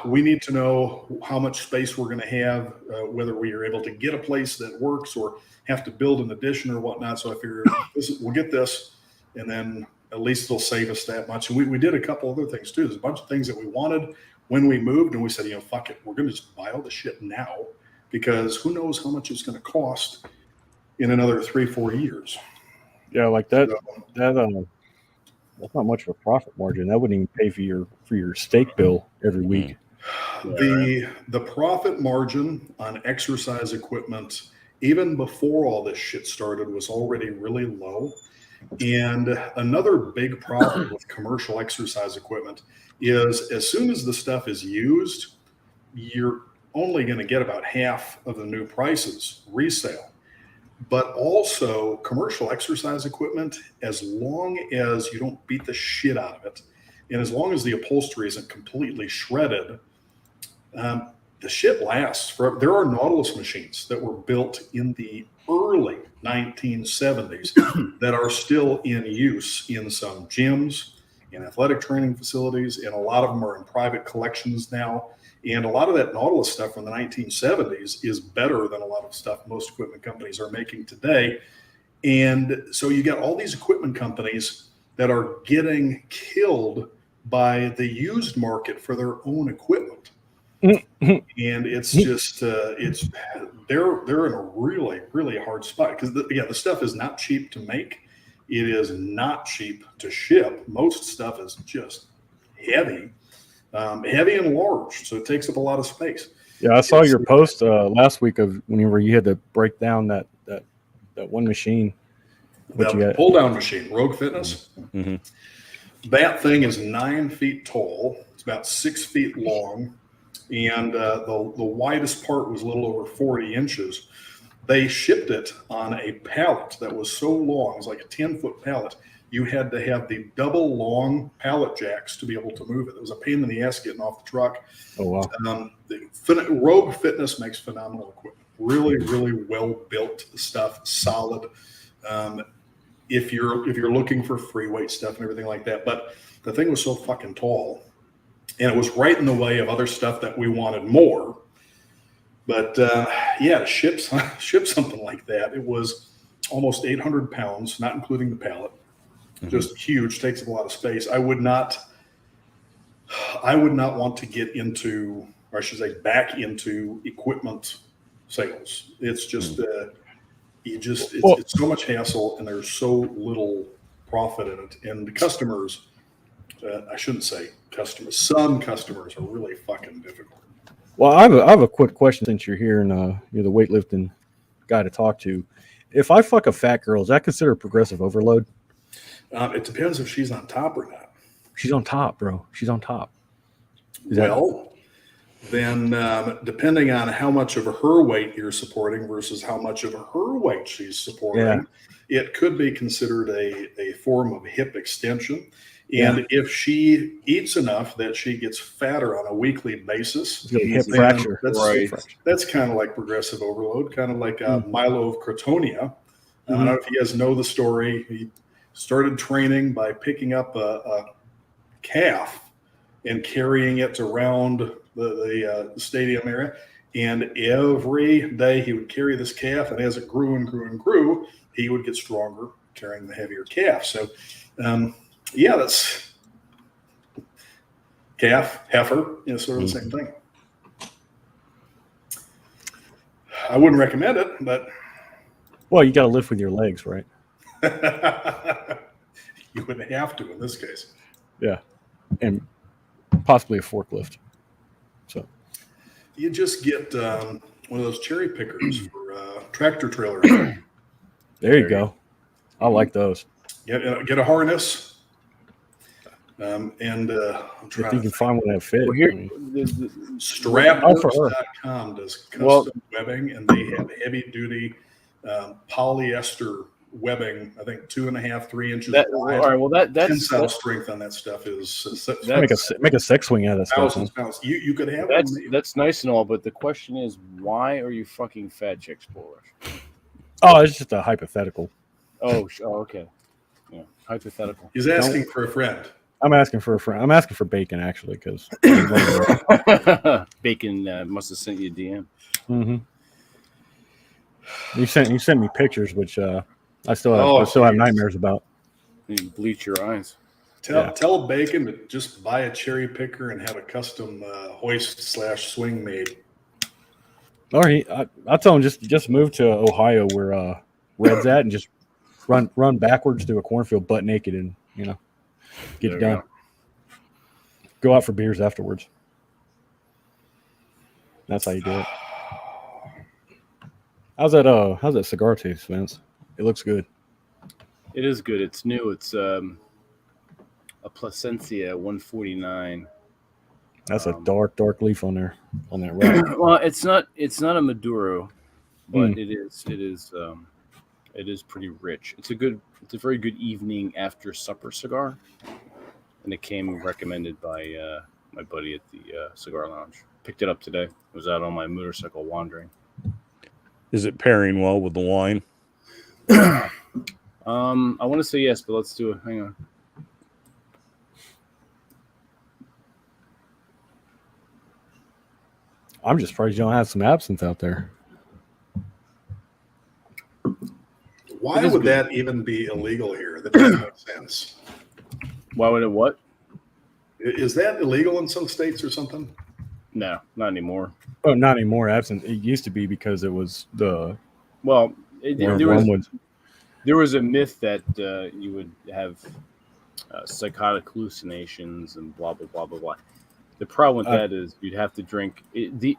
we need to know how much space we're going to have, whether we are able to get a place that works or have to build an addition or whatnot. So I figured we'll get this, and then at least it'll save us that much. And we did a couple other things too. There's a bunch of things that we wanted when we moved, and we said, fuck it, we're going to just buy all the shit now, because who knows how much it's going to cost in another 3-4 years. Yeah, like that. That's not much of a profit margin. That wouldn't even pay for your steak bill every week. The profit margin on exercise equipment, even before all this shit started, was already really low. And another big problem with commercial exercise equipment is, as soon as the stuff is used, you're only going to get about half of the new prices resale. But also, commercial exercise equipment, as long as you don't beat the shit out of it, and as long as the upholstery isn't completely shredded, the shit lasts. There are Nautilus machines that were built in the early 1970s that are still in use in some gyms, in athletic training facilities, and a lot of them are in private collections now. And a lot of that Nautilus stuff from the 1970s is better than a lot of stuff most equipment companies are making today. And so you got all these equipment companies that are getting killed by the used market for their own equipment. And it's just they're in a really, really hard spot, because the stuff is not cheap to make. It is not cheap to ship. Most stuff is just heavy and large, so it takes up a lot of space. Yeah, I saw your post last week of whenever you had to break down that one machine. The pull down machine, Rogue Fitness. Mm-hmm. That thing is 9 feet tall. It's about 6 feet long, and the widest part was a little over 40 inches. They shipped it on a pallet that was so long, it was like a 10-foot pallet. You had to have the double long pallet jacks to be able to move it. It was a pain in the ass getting off the truck. Oh, wow. Rogue Fitness makes phenomenal equipment. Really, really well built stuff, solid. If you're looking for free weight stuff and everything like that. But the thing was so fucking tall, and it was right in the way of other stuff that we wanted more. But to ship something like that, it was almost 800 pounds, not including the pallet. Just huge, takes up a lot of space. I would not want to get into, or I should say, back into equipment sales. It's just it's so much hassle, and there's so little profit in it. And the customers, I shouldn't say customers. Some customers are really fucking difficult. Well, I have a quick question since you're here and you're the weightlifting guy to talk to. If I fuck a fat girl, is that considered progressive overload? It depends if she's on top or not. She's on top, bro. She's on top. then depending on how much of her weight you're supporting versus how much of her weight she's supporting, it could be considered a form of hip extension. And if she eats enough that she gets fatter on a weekly basis, hip fracture. That's kind of like progressive overload, kind of like myelocrotonia. I don't know if you guys know the story. He started training by picking up a calf and carrying it around the stadium area. And every day he would carry this calf, and as it grew and grew and grew, he would get stronger carrying the heavier calf. So, that's calf, heifer, sort of the same thing. I wouldn't recommend it, but. Well, you got to lift with your legs, right? You wouldn't have to in this case. Yeah. And possibly a forklift. So you just get one of those cherry pickers for tractor trailers. There you go. I like those. Get a harness. I'm if you can find one that fit. Well, here, Strapworks.com does custom webbing, and they have heavy duty polyester webbing. I think 2.5, 3 inches wide. All right. Well, that's tensile strength on that stuff is make a sex swing out of that thousands of pounds. You could have that's nice and all, but the question is, why are you fucking fat chicks, Polish? Oh, it's just a hypothetical. Oh, okay. Yeah, hypothetical. He's asking for a friend. I'm asking for a friend. I'm asking for Bacon actually, because Bacon must have sent you a DM. Mm-hmm. You sent me pictures, which I still have nightmares about. You bleach your eyes. Tell Bacon to just buy a cherry picker and have a custom hoist/swing made. Or I tell him just move to Ohio where Red's at and just run backwards through a cornfield butt naked and get it done. Go out for beers afterwards. That's how you do it. How's that cigar taste, Vince? It looks good. It is good. It's new. It's a Plasencia 149. That's a dark leaf on there on that rack. Well, it's not a Maduro, but it is pretty rich. It's a very good evening after supper cigar, and it came recommended by my buddy at the cigar lounge. Picked it up today. Was out on my motorcycle wandering. Is it pairing well with the wine? I want to say yes, but let's do it. Hang on. I'm just surprised you don't have some absinthe out there. Why would that even be illegal here? That doesn't make sense. Why would it what? Is that illegal in some states or something? No, not anymore. Oh, not anymore. Absinthe. It used to be because it was the. Well, there was a myth that you would have psychotic hallucinations and blah blah blah blah blah. The problem with that is you'd have to drink the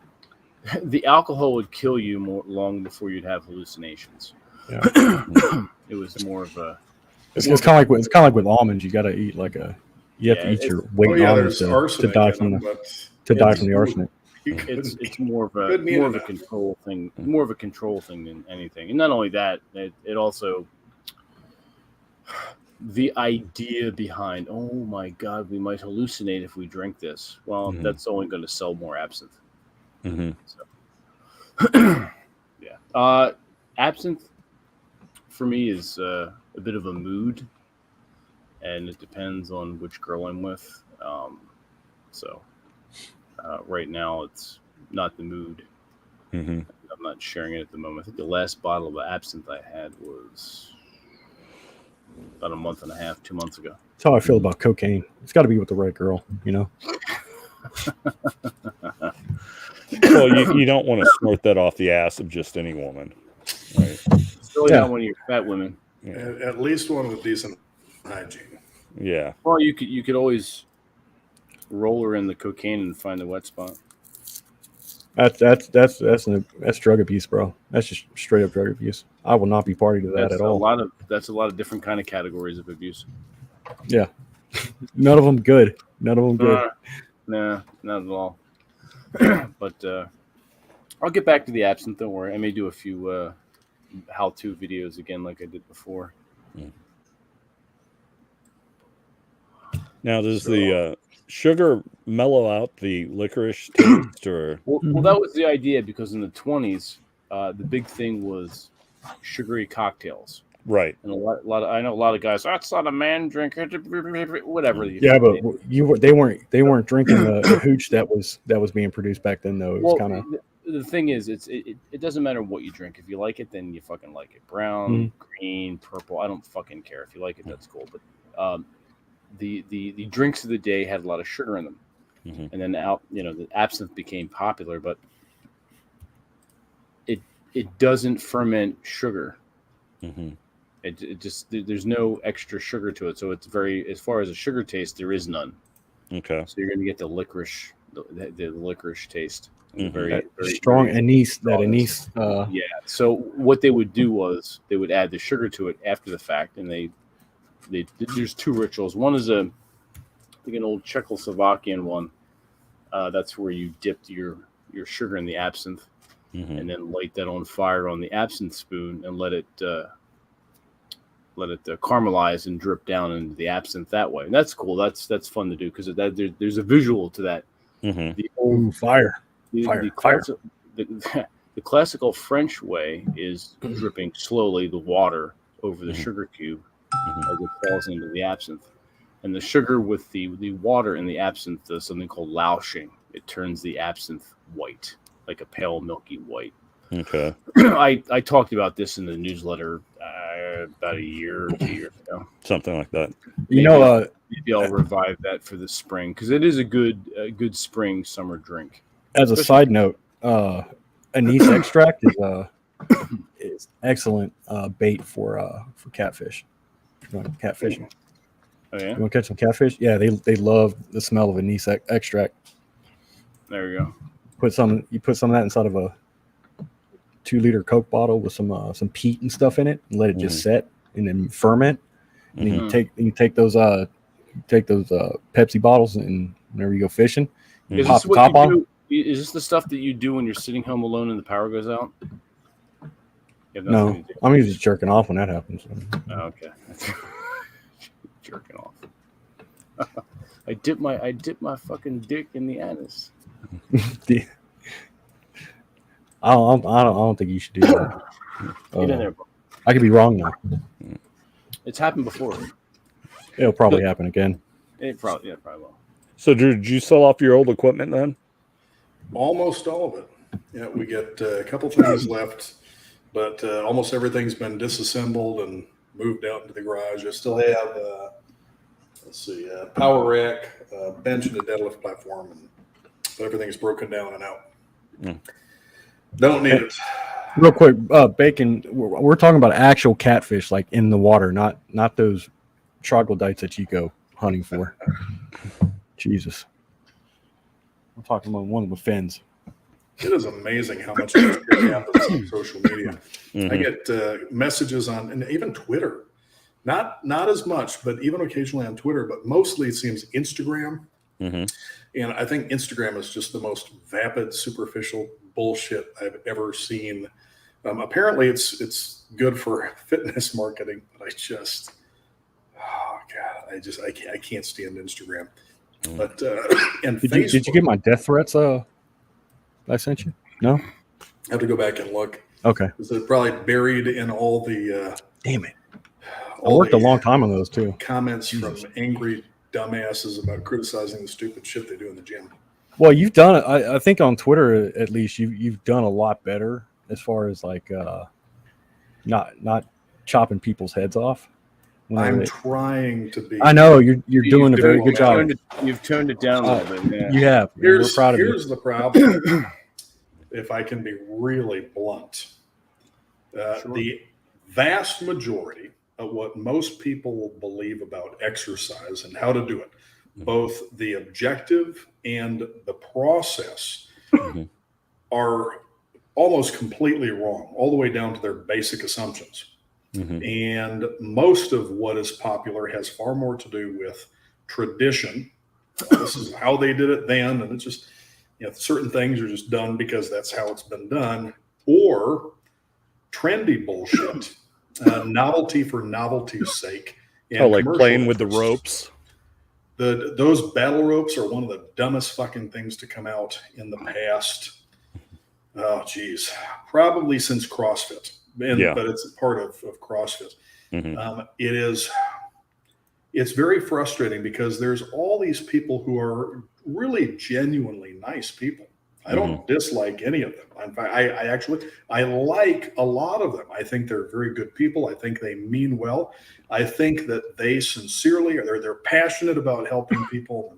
alcohol would kill you long before you'd have hallucinations. Yeah. It was more of a. It's kind of like with almonds. You got to eat you have to eat your weight in almonds to die from the arsenic. It's more of a control thing, than anything. And not only that, it also the idea behind, oh my God, we might hallucinate if we drink this. Well, that's only going to sell more absinthe. Mm-hmm. So, yeah. Absinthe for me is a bit of a mood, and it depends on which girl I'm with. Right now it's not the mood. Mm-hmm. I'm not sharing it at the moment. I think the last bottle of absinthe I had was about a month and a half, 2 months ago. That's how I feel about cocaine. It's got to be with the right girl, Well, you don't want to snort that off the ass of just any woman, right? Still not one of your fat women. Yeah. At least one with decent hygiene. Yeah. Well, you could always roll her in the cocaine and find the wet spot. That's drug abuse, bro. That's just straight up drug abuse. I will not be party to that at all. That's a lot of different kind of categories of abuse. Yeah, none of them good. Nah, not at all. But I'll get back to the absinthe. Don't worry. I may do a few how-to videos again, like I did before. Now, does the sugar mellow out the licorice taste, or? Well, that was the idea, because in the 20s, the big thing was sugary cocktails. Right. And I know a lot of guys. That's not a man drink. Whatever. Yeah, but they weren't drinking the hooch that was being produced back then, though. It was kind of. The thing is, it doesn't matter what you drink. If you like it, then you fucking like it. Brown, green, purple. I don't fucking care. If you like it, that's cool. But the drinks of the day had a lot of sugar in them, and then the absinthe became popular, but it doesn't ferment sugar. It just, there's no extra sugar to it, so it's very, as far as a sugar taste, there is none. Okay. So you're gonna get the licorice, the licorice taste. Very strong anise. Yeah. So what they would do was they would add the sugar to it after the fact, and there's two rituals. One is I think an old Czechoslovakian one. That's where you dipped your sugar in the absinthe, and then light that on fire on the absinthe spoon and let it caramelize and drip down into the absinthe that way. And that's cool. That's fun to do, because there's a visual to that. The old fire. The classical French way is dripping slowly the water over the sugar cube as it falls into the absinthe. And the sugar with the water in the absinthe does something called louching. It turns the absinthe white, like a pale milky white. Okay. I talked about this in the newsletter about a year or 2 years ago. Something like that. Maybe I'll revive that for the spring, because it is a good spring summer drink. As a side note, anise extract is excellent bait for catfish. If you're going catfishing. Oh yeah. You want to catch some catfish? Yeah, they love the smell of anise extract. There we go. You put some of that inside of a 2-liter Coke bottle with some peat and stuff in it, and let it just set and then ferment. And then you take those Pepsi bottles, and whenever you go fishing, Is pop this the what top you off. do? Is this the stuff that you do when you're sitting home alone and the power goes out? You have nothing No, to do. I'm usually jerking off when that happens. Oh, okay. Jerking off. I dip my fucking dick in the anus. I don't think you should do that. Get in there, bro. I could be wrong though. It's happened before. It'll probably happen again. It probably will. So, Drew, did you sell off your old equipment then? Almost all of it. Yeah, we get a couple things left, but almost everything's been disassembled and moved out into the garage. I still have, power rack, bench, and a deadlift platform, but everything's broken down and out. Don't need it. Real quick, Bacon. We're talking about actual catfish, like in the water, not those troglodytes that you go hunting for. Jesus. I'm talking about one with fins. It is amazing how much happens on social media. I get messages on, and even Twitter. Not as much, but even occasionally on Twitter. But mostly it seems Instagram. And I think Instagram is just the most vapid, superficial bullshit I've ever seen. Apparently, it's good for fitness marketing, but I can't stand Instagram. But and did you get my death threats? I sent you. No, I have to go back and look. Okay, they're probably buried in all the. Damn it! I worked a long time on those too. Comments from angry dumbasses about criticizing the stupid shit they do in the gym. Well, you've done it. I think on Twitter, at least, you've done a lot better as far as like not chopping people's heads off. I'm trying to be. I know you're doing a very good job. You've toned it down a little bit. Yeah. You have. We're proud of you. Here's the problem. If I can be really blunt, the vast majority of what most people believe about exercise and how to do it, both the objective and the process, are almost completely wrong, all the way down to their basic assumptions. And most of what is popular has far more to do with tradition. This is how they did it then, and it's just certain things are just done because that's how it's been done, or trendy bullshit, novelty for novelty's sake. And like playing with the interests. ropes. Those battle ropes are one of the dumbest fucking things to come out in the past. Oh, geez. Probably since CrossFit. But it's part of CrossFit. Mm-hmm. It's very frustrating because there's all these people who are really genuinely nice people. I don't dislike any of them. In fact, I like a lot of them. I think they're very good people. I think they mean well. I think that they sincerely they're passionate about helping people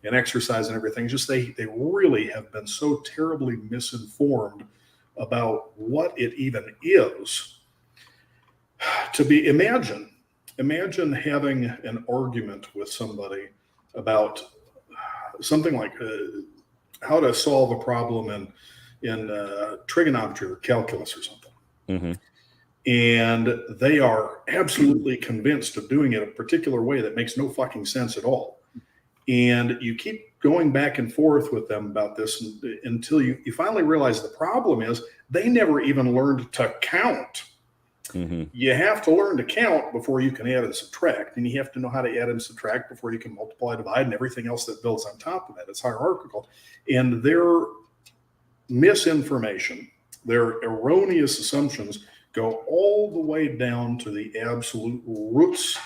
and exercise and everything. Just they really have been so terribly misinformed about what it even is. Imagine having an argument with somebody about something like how to solve a problem in trigonometry or calculus or something. Mm-hmm. And they are absolutely convinced of doing it a particular way that makes no fucking sense at all. And you keep going back and forth with them about this until you finally realize the problem is they never even learned to count. Mm-hmm. You have to learn to count before you can add and subtract, and you have to know how to add and subtract before you can multiply, divide, and everything else that builds on top of that. It's hierarchical. And their misinformation, their erroneous assumptions go all the way down to the absolute roots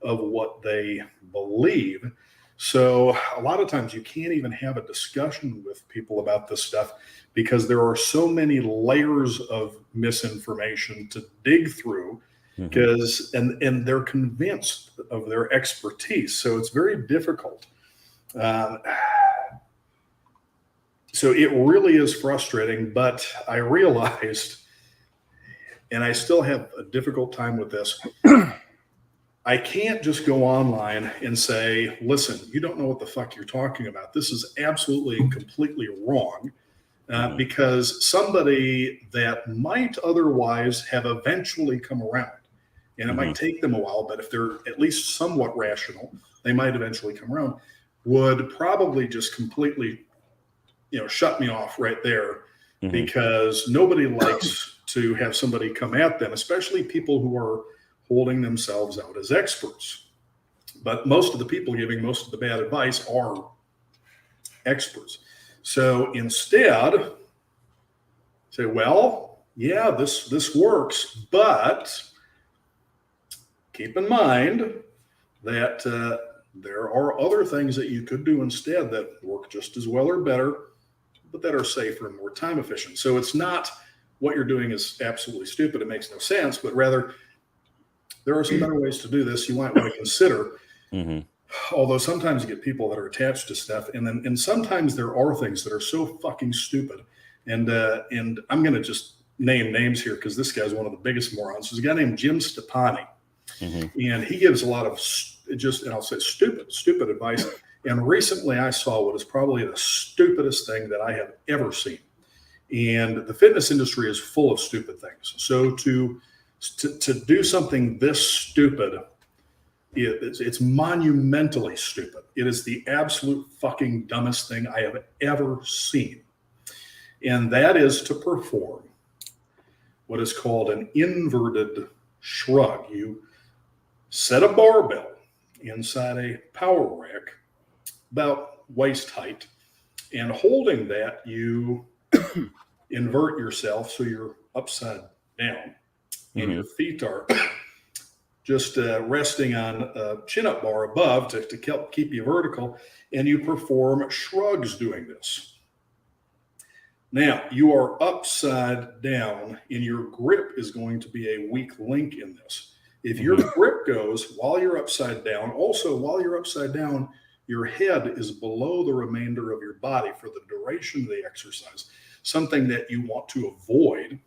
of what they believe. So a lot of times you can't even have a discussion with people about this stuff because there are so many layers of misinformation to dig through because and they're convinced of their expertise. So it's very difficult. So it really is frustrating, but I realized, and I still have a difficult time with this, I can't just go online and say, listen, you don't know what the fuck you're talking about. This is absolutely and completely wrong. Because somebody that might otherwise have eventually come around, and it might take them a while, but if they're at least somewhat rational, they might eventually come around, would probably just completely, shut me off right there because nobody likes to have somebody come at them, especially people who are holding themselves out as experts. But most of the people giving most of the bad advice are experts. So instead, say, well, yeah, this works, but keep in mind that there are other things that you could do instead that work just as well or better, but that are safer and more time efficient. So it's not what you're doing is absolutely stupid. It makes no sense, but rather there are some better ways to do this you might want to consider. Although sometimes you get people that are attached to stuff, and sometimes there are things that are so fucking stupid. And I'm going to just name names here because this guy's one of the biggest morons. There's a guy named Jim Stepani, and he gives a lot of and I'll say stupid advice. And recently I saw what is probably the stupidest thing that I have ever seen. And the fitness industry is full of stupid things. So to do something this stupid, it's monumentally stupid. It is the absolute fucking dumbest thing I have ever seen. And that is to perform what is called an inverted shrug. You set a barbell inside a power rack about waist height, and holding that, you invert yourself so you're upside down, and your feet are just resting on a chin-up bar above to keep you vertical, and you perform shrugs doing this. Now, you are upside down, and your grip is going to be a weak link in this. If your grip goes while you're upside down, also while you're upside down, your head is below the remainder of your body for the duration of the exercise, something that you want to avoid.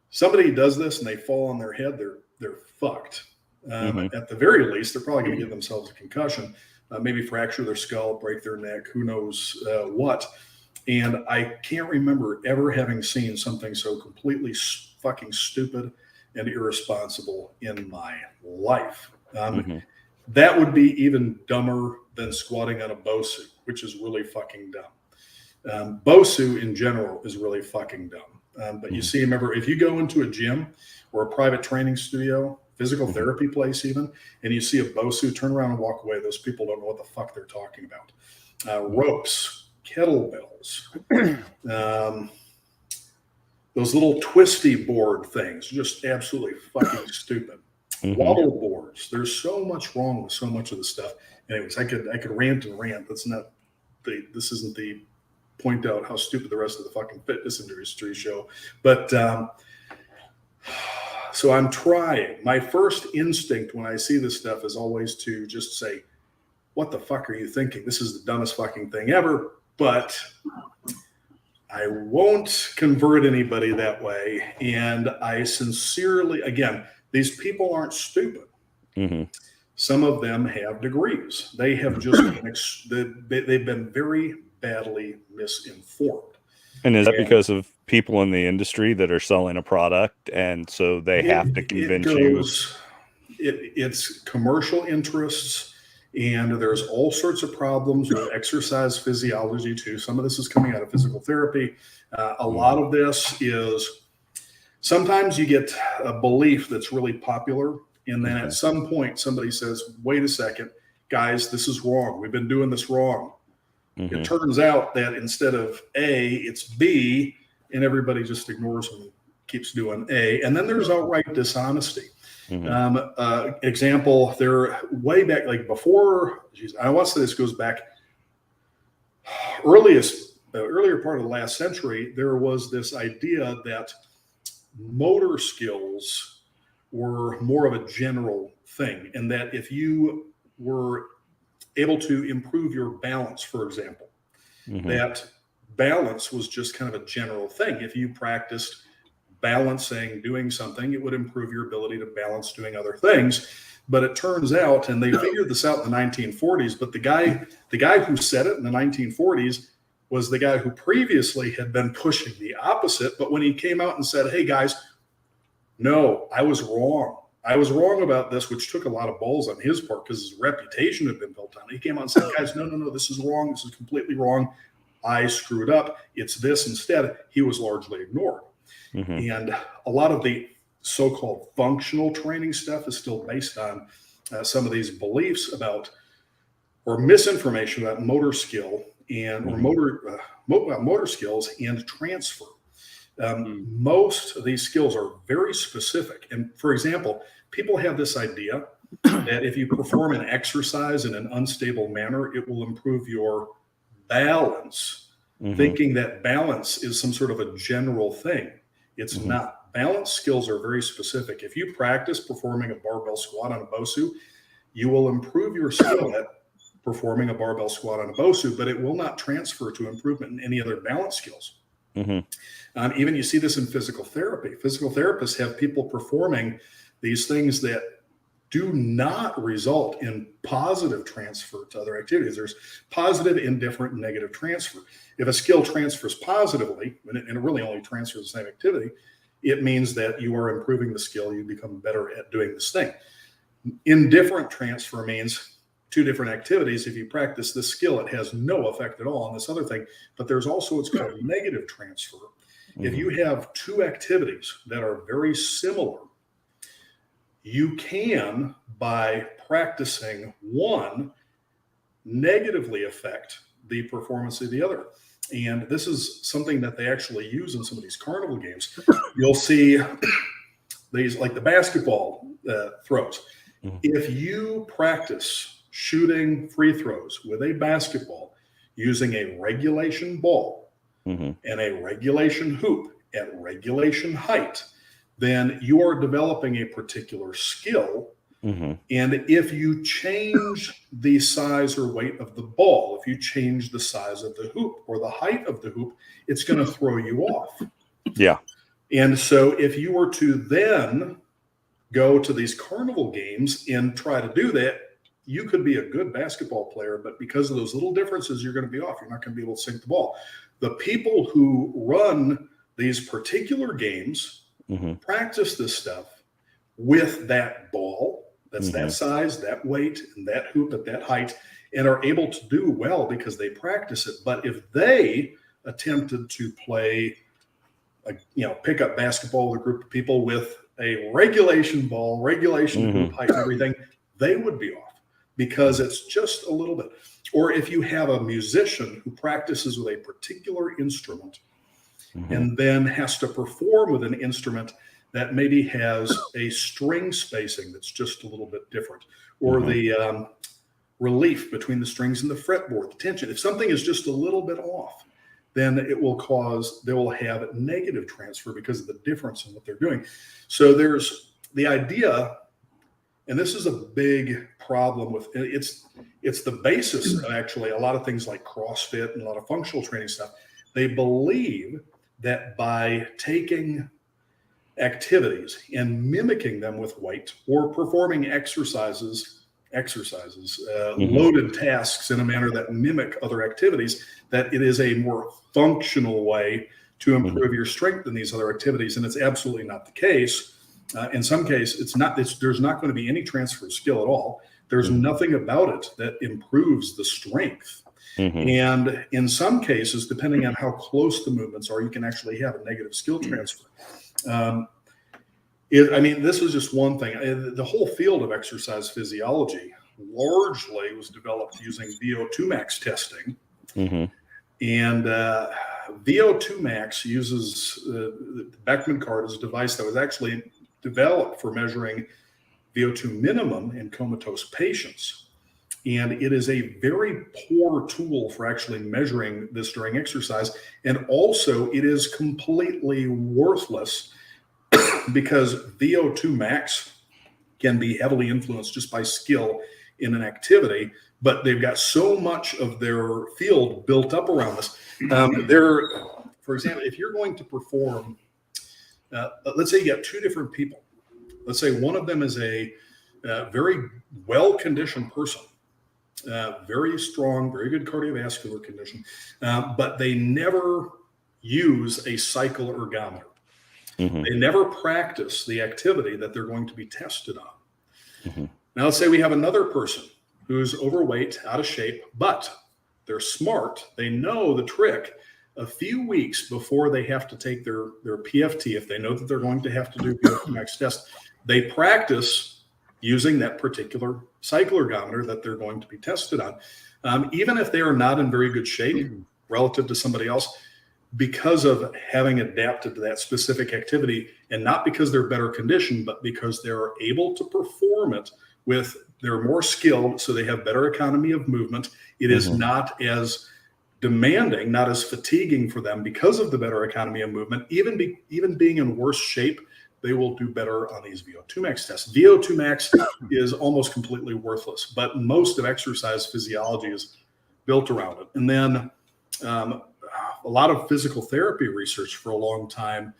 Somebody does this and they fall on their head, they're fucked. At the very least, they're probably going to give themselves a concussion, maybe fracture their skull, break their neck, who knows what. And I can't remember ever having seen something so completely fucking stupid and irresponsible in my life. That would be even dumber than squatting on a bow suit, which is really fucking dumb. BOSU in general is really fucking dumb. But you see, remember, if you go into a gym or a private training studio, physical therapy place even, and you see a BOSU, turn around and walk away. Those people don't know what the fuck they're talking about. Ropes, kettlebells, those little twisty board things, just absolutely fucking stupid. Wobble boards. There's so much wrong with so much of the stuff. Anyways, I could rant and rant. This isn't the point out how stupid the rest of the fucking fitness industry show. But so I'm trying. My first instinct when I see this stuff is always to just say, what the fuck are you thinking? This is the dumbest fucking thing ever. But I won't convert anybody that way. And I sincerely, again, these people aren't stupid. Some of them have degrees. They have just they've been very badly misinformed. And is that because of people in the industry that are selling a product, and so they have to convince you? It's commercial interests, and there's all sorts of problems with exercise physiology too. Some of this is coming out of physical therapy. A lot of this is sometimes you get a belief that's really popular, and then at some point somebody says, wait a second, guys, this is wrong. We've been doing this wrong. It turns out that instead of A, it's B, and everybody just ignores and keeps doing A. And then there's outright dishonesty. Example, they're way back, like before, I want to say this goes back earlier part of the last century. There was this idea that motor skills were more of a general thing, and that if you were able to improve your balance, for example, that balance was just kind of a general thing. If you practiced balancing, doing something, it would improve your ability to balance doing other things. But it turns out, and they figured this out in the 1940s, but the guy who said it in the 1940s was the guy who previously had been pushing the opposite. But when he came out and said, hey guys, no, I was wrong. I was wrong about this, which took a lot of balls on his part because his reputation had been built on it. He came out and said, guys, no, this is wrong. This is completely wrong. I screwed up. It's this instead. He was largely ignored. And a lot of the so-called functional training stuff is still based on some of these beliefs about, or misinformation about motor skill and or motor skills and transfer. Most of these skills are very specific. And for example, people have this idea that if you perform an exercise in an unstable manner, it will improve your balance, thinking that balance is some sort of a general thing. It's not. Balance skills are very specific. If you practice performing a barbell squat on a BOSU, you will improve your skill at performing a barbell squat on a BOSU, but it will not transfer to improvement in any other balance skills. Even you see this in physical therapy. Physical therapists have people performing these things that do not result in positive transfer to other activities. There's positive, indifferent, and negative transfer. If a skill transfers positively, and it really only transfers the same activity, it means that you are improving the skill. You become better at doing this thing. Indifferent transfer means two different activities. If you practice this skill, it has no effect at all on this other thing. But there's also what's called negative transfer. If you have two activities that are very similar, you can, by practicing one, negatively affect the performance of the other. And this is something that they actually use in some of these carnival games. You'll see these, like the basketball throws. If you practice shooting free throws with a basketball using a regulation ball, and a regulation hoop at regulation height, then you are developing a particular skill. And if you change the size or weight of the ball, if you change the size of the hoop or the height of the hoop, it's going to throw you off. And so if you were to then go to these carnival games and try to do that, you could be a good basketball player, but because of those little differences, you're going to be off. You're not going to be able to sink the ball. The people who run these particular games practice this stuff with that ball that's that size, that weight, and that hoop at that height, and are able to do well because they practice it. But if they attempted to play, pick up basketball with a group of people with a regulation ball, regulation hoop height and everything, they would be off because it's just a little bit. Or if you have a musician who practices with a particular instrument and then has to perform with an instrument that maybe has a string spacing that's just a little bit different, or the relief between the strings and the fretboard, the tension. If something is just a little bit off, then they will have negative transfer because of the difference in what they're doing. So there's the idea, and this is a big problem with it's the basis of actually a lot of things like CrossFit and a lot of functional training stuff. They believe that by taking activities and mimicking them with weight or performing exercises, loaded tasks in a manner that mimic other activities, that it is a more functional way to improve your strength than these other activities. And it's absolutely not the case. In some cases, there's not going to be any transfer of skill at all. There's nothing about it that improves the strength. And in some cases, depending on how close the movements are, you can actually have a negative skill transfer. This is just one thing. The whole field of exercise physiology largely was developed using VO2 max testing. And VO2 max uses the Beckman card as a device that was actually developed for measuring VO2 minimum in comatose patients. And it is a very poor tool for actually measuring this during exercise. And also it is completely worthless because VO2 max can be heavily influenced just by skill in an activity, but they've got so much of their field built up around this. For example, if you're going to perform, let's say you got two different people. Let's say one of them is a very well-conditioned person, very strong, very good cardiovascular condition, but they never use a cycle ergometer. They never practice the activity that they're going to be tested on. Now, let's say we have another person who's overweight, out of shape, but they're smart. They know the trick. A few weeks before they have to take their PFT, if they know that they're going to have to do VO2 max test, they practice using that particular cycle ergometer that they're going to be tested on. Even if they are not in very good shape relative to somebody else, because of having adapted to that specific activity, and not because they're better conditioned, but because they're able to perform it they're more skilled, so they have better economy of movement. It is not as demanding, not as fatiguing for them because of the better economy of movement. Even being in worse shape, they will do better on these VO2 max tests. VO2 max is almost completely worthless, but most of exercise physiology is built around it. And then a lot of physical therapy research for a long time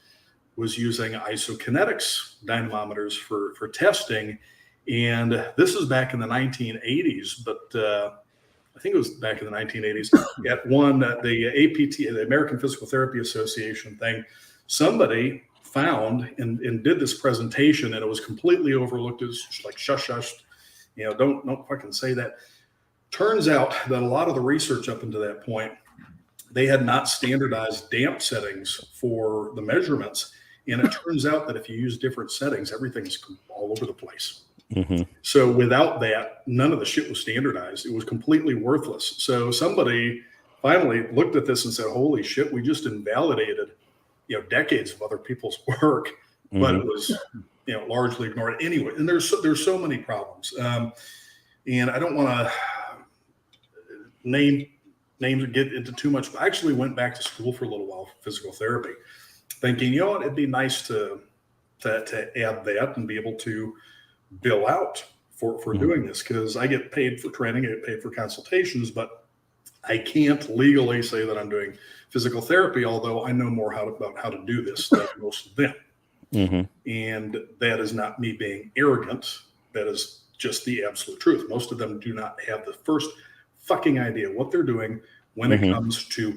was using isokinetics dynamometers for testing. And this is back in the 1980s, but I think it was back in the 1980s at the APT, the American Physical Therapy Association thing, somebody found and did this presentation, and it was completely overlooked. It was like shush, don't fucking say that. Turns out that a lot of the research up until that point, they had not standardized damp settings for the measurements. And it turns out that if you use different settings, everything's all over the place. So without that, none of the shit was standardized. It was completely worthless. So somebody finally looked at this and said, holy shit, we just invalidated, decades of other people's work, but it was, largely ignored anyway. And there's so many problems. And I don't want to names or get into too much, but I actually went back to school for a little while for physical therapy, thinking, it'd be nice to add that and be able to bill out for doing this, because I get paid for training, I get paid for consultations, but I can't legally say that I'm doing physical therapy, although I know more about how to do this than most of them. And that is not me being arrogant. That is just the absolute truth. Most of them do not have the first fucking idea what they're doing when it comes to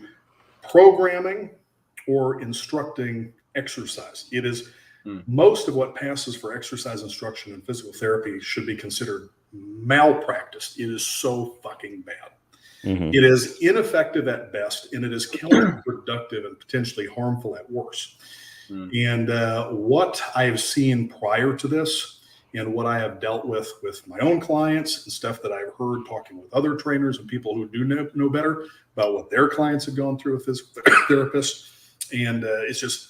programming or instructing exercise. It is most of what passes for exercise instruction and physical therapy should be considered malpractice. It is so fucking bad. It is ineffective at best, and it is counterproductive and potentially harmful at worst. And what I've seen prior to this, and what I have dealt with my own clients and stuff that I've heard talking with other trainers and people who do know better about what their clients have gone through with physical therapists, and it's just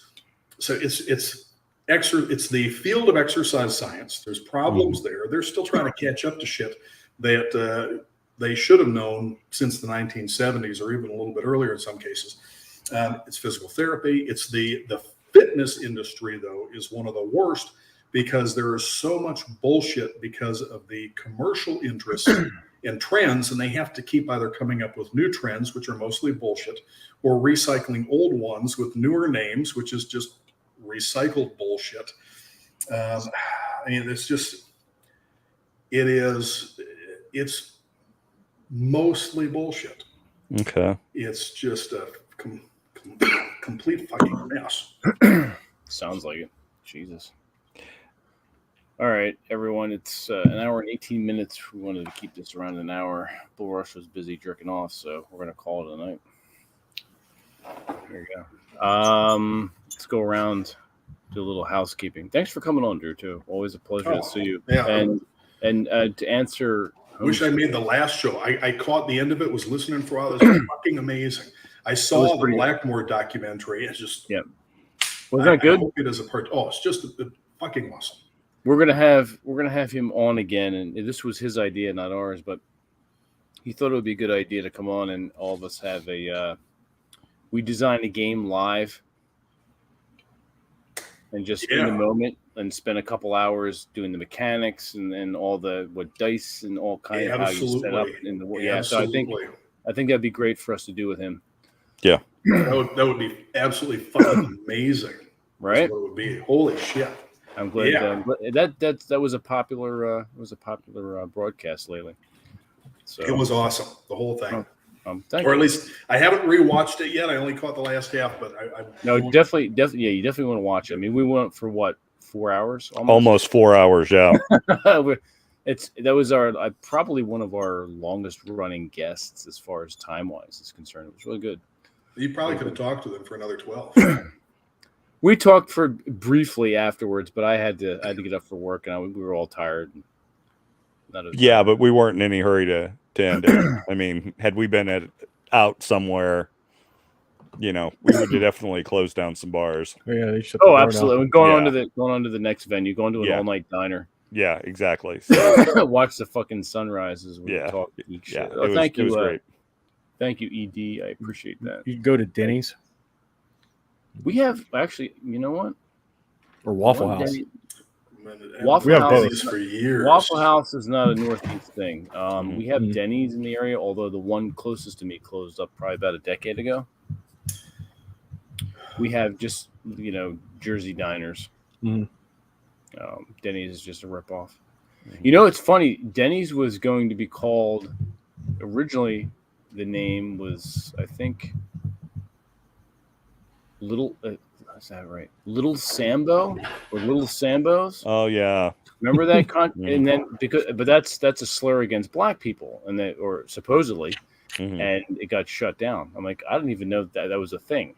so it's the field of exercise science. There's problems there. They're still trying to catch up to shit that they should have known since the 1970s or even a little bit earlier in some cases. It's physical therapy. It's the fitness industry, though, is one of the worst because there is so much bullshit because of the commercial interests and trends, and they have to keep either coming up with new trends, which are mostly bullshit, or recycling old ones with newer names, which is just recycled bullshit. I mean, it's mostly bullshit. Okay. It's just a complete fucking mess. Sounds like it. Jesus. All right, everyone. It's an hour and 18 minutes. We wanted to keep this around an hour. Bull Rush was busy jerking off, so we're going to call it a night. There you go. Let's go around, do a little housekeeping. Thanks for coming on, Drew, too. Always a pleasure to see you. Yeah. And to answer... Wish I made the last show. I caught the end of it, was listening for a while. It was fucking amazing. I saw the Blackmore documentary. It's just... Yeah. Was that good? I hope it is a part. Oh, it's just fucking awesome. We're gonna have him on again, and this was his idea, not ours. But he thought it would be a good idea to come on, and all of us have we design a game live, and just in the moment, and spend a couple hours doing the mechanics and all the dice and all kind of how you set up in the yeah. So I think that'd be great for us to do with him. Yeah, that would be absolutely fucking amazing. Right? What it would be. Holy shit. I'm glad that was a popular broadcast lately. So it was awesome, the whole thing. Or at least I haven't rewatched it yet. I only caught the last half, but definitely, yeah, you definitely want to watch it. I mean, we went for what, 4 hours? Almost 4 hours, yeah. That was probably one of our longest running guests as far as time wise is concerned. It was really good. You probably could have talked to them for another 12. We talked for briefly afterwards, but I had to get up for work, and we were all tired. Yeah, but we weren't in any hurry to end it. I mean, had we been out somewhere, we would have definitely closed down some bars. Yeah, they shut. Oh, absolutely. Going on to the next venue, going to an all night diner. Yeah, exactly. So, watch the fucking sunrise as we talk geek shit. Thank you. It was great. Thank you, ED. I appreciate that. You go to Denny's. We have actually, you know what? Or Waffle House. Waffle House for years. Waffle House is not a Northeast thing. We have Denny's in the area, although the one closest to me closed up probably about a decade ago. We have just Jersey diners. Denny's is just a ripoff. It's funny. Denny's was going to be called originally. The name was, I think, Little. Is that right? Little Sambo or Little Sambos? Oh yeah. Remember that? And then but that's a slur against black people, and or supposedly, and it got shut down. I'm like, I didn't even know that was a thing.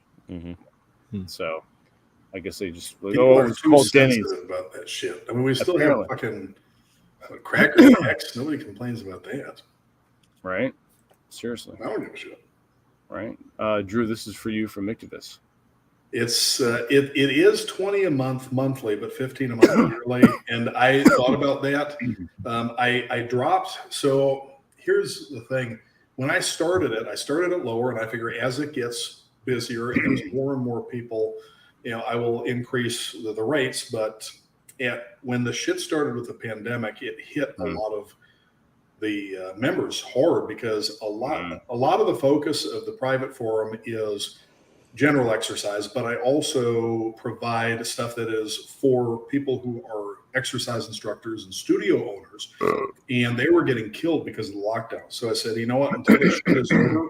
So, I guess they just it's called Denny's about that shit. I mean, we still have fucking Cracker Jacks. Nobody complains about that, right? Seriously, I don't give a shit. Right, Drew. This is for you from Mictibus. It's it is 20 a month monthly, but 15 a month yearly. And I thought about that. I dropped. So here's the thing: when I started it lower, and I figure as it gets busier and there's more and more people, I will increase the rates. But when the shit started with the pandemic, it hit a lot of the members hard because a lot of the focus of the private forum is general exercise, but I also provide stuff that is for people who are exercise instructors and studio owners, and they were getting killed because of the lockdown. So I said, you know what, until this shit is over,